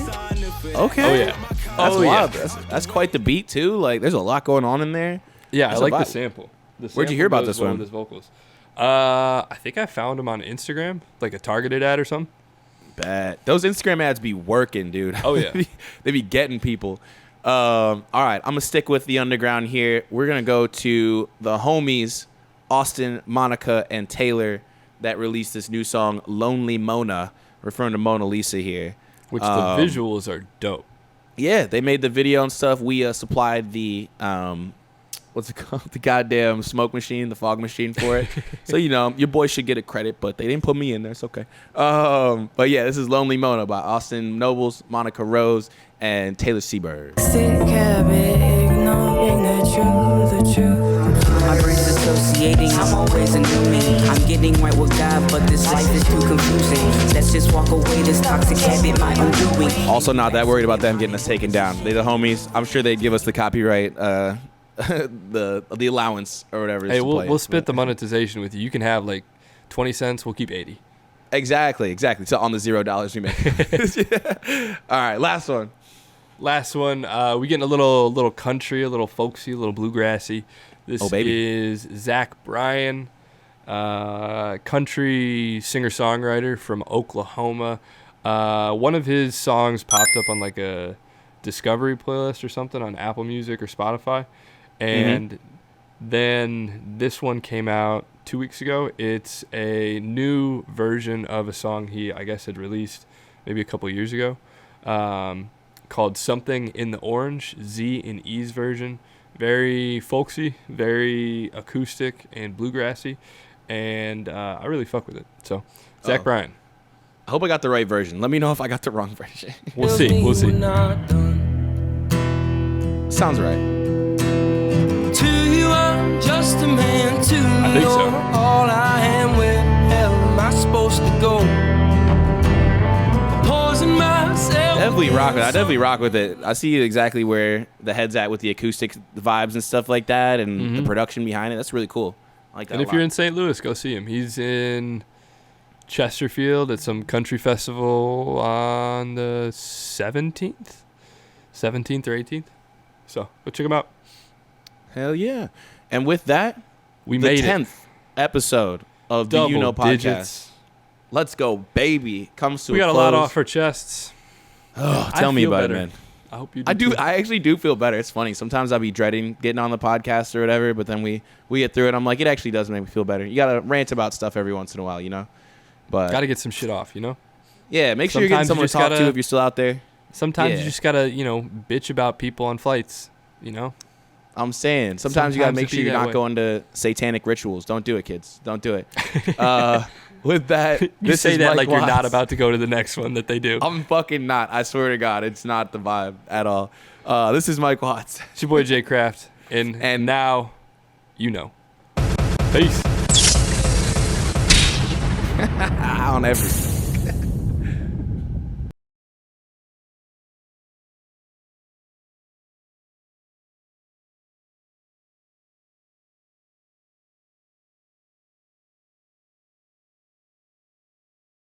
Oh yeah. That's wild. That's quite the beat too. Like there's a lot going on in there. Yeah, That's I like the sample. Where'd you hear about this one? With his vocals. I think I found him on Instagram, like a targeted ad or something. Bad. Those Instagram ads be working, dude. Oh yeah. They be getting people. All right, I'm gonna stick with the underground here. We're gonna go to the homies, Austin, Monica, and Taylor, that released this new song, "Lonely Mona," referring to Mona Lisa here. Which the visuals are dope. Yeah, they made the video and stuff. We supplied the what's it called? The goddamn smoke machine, the fog machine for it. So your boy should get a credit, but they didn't put me in there. It's okay. But yeah, this is "Lonely Mona" by Austin Nobles, Monica Rose, and Taylor Seabird. Sick habit, ignoring the truth. My brain's associating, I'm always a new me. I'm getting right with God, but this life is too confusing. Let's just walk away, this toxic habit, my undoing. Also not that worried about them getting us taken down. They the homies. I'm sure they'd give us the copyright, the allowance or whatever. Hey, we'll split the monetization with you. You can have like 20 cents. We'll keep 80. Exactly. So on the $0 we make. Yeah. All right, last one. We getting a little country, a little folksy, a little bluegrassy. This is Zach Bryan, country singer-songwriter from Oklahoma. One of his songs popped up on like a Discovery playlist or something on Apple Music or Spotify. And then this one came out 2 weeks ago. It's a new version of a song he, I guess, had released maybe a couple years ago, called Something in the Orange, Z and E's version. Very folksy, very acoustic and bluegrassy, and I really fuck with it. So, Zach Bryan. I hope I got the right version. Let me know if I got the wrong version. We'll see. Sounds right. To you, I'm just a man to I think so. all I am. Where the hell am I supposed to go? Posing myself. Definitely rock with it. I definitely rock with it. I see exactly where the head's at with the acoustic vibes and stuff like that, and the production behind it. That's really cool. I like that. And if you're in St. Louis, go see him. He's in Chesterfield at some country festival on the 17th or 18th. So go check him out. Hell yeah. And with that, we made the 10th episode of the UKNO podcast. Digits. Let's go, baby. Comes to we got a a lot close. off our chests. Oh, tell me about it, man. I hope you do. I do. Too. I actually do feel better. It's funny. Sometimes I'll be dreading getting on the podcast or whatever, but then we get through it. I'm like, it actually does make me feel better. You got to rant about stuff every once in a while, But got to get some shit off, Yeah, make sure you're getting someone to talk to if you're still out there. Sometimes you just got to, bitch about people on flights, I'm saying sometimes you got to make sure you're not going to satanic rituals. Don't do it, kids. Don't do it. With that, you say that like you're not about to go to the next one that they do. I'm fucking not. I swear to God, it's not the vibe at all. This is Mike Watts. It's your boy Jay Kraft, and now, Peace. On everything.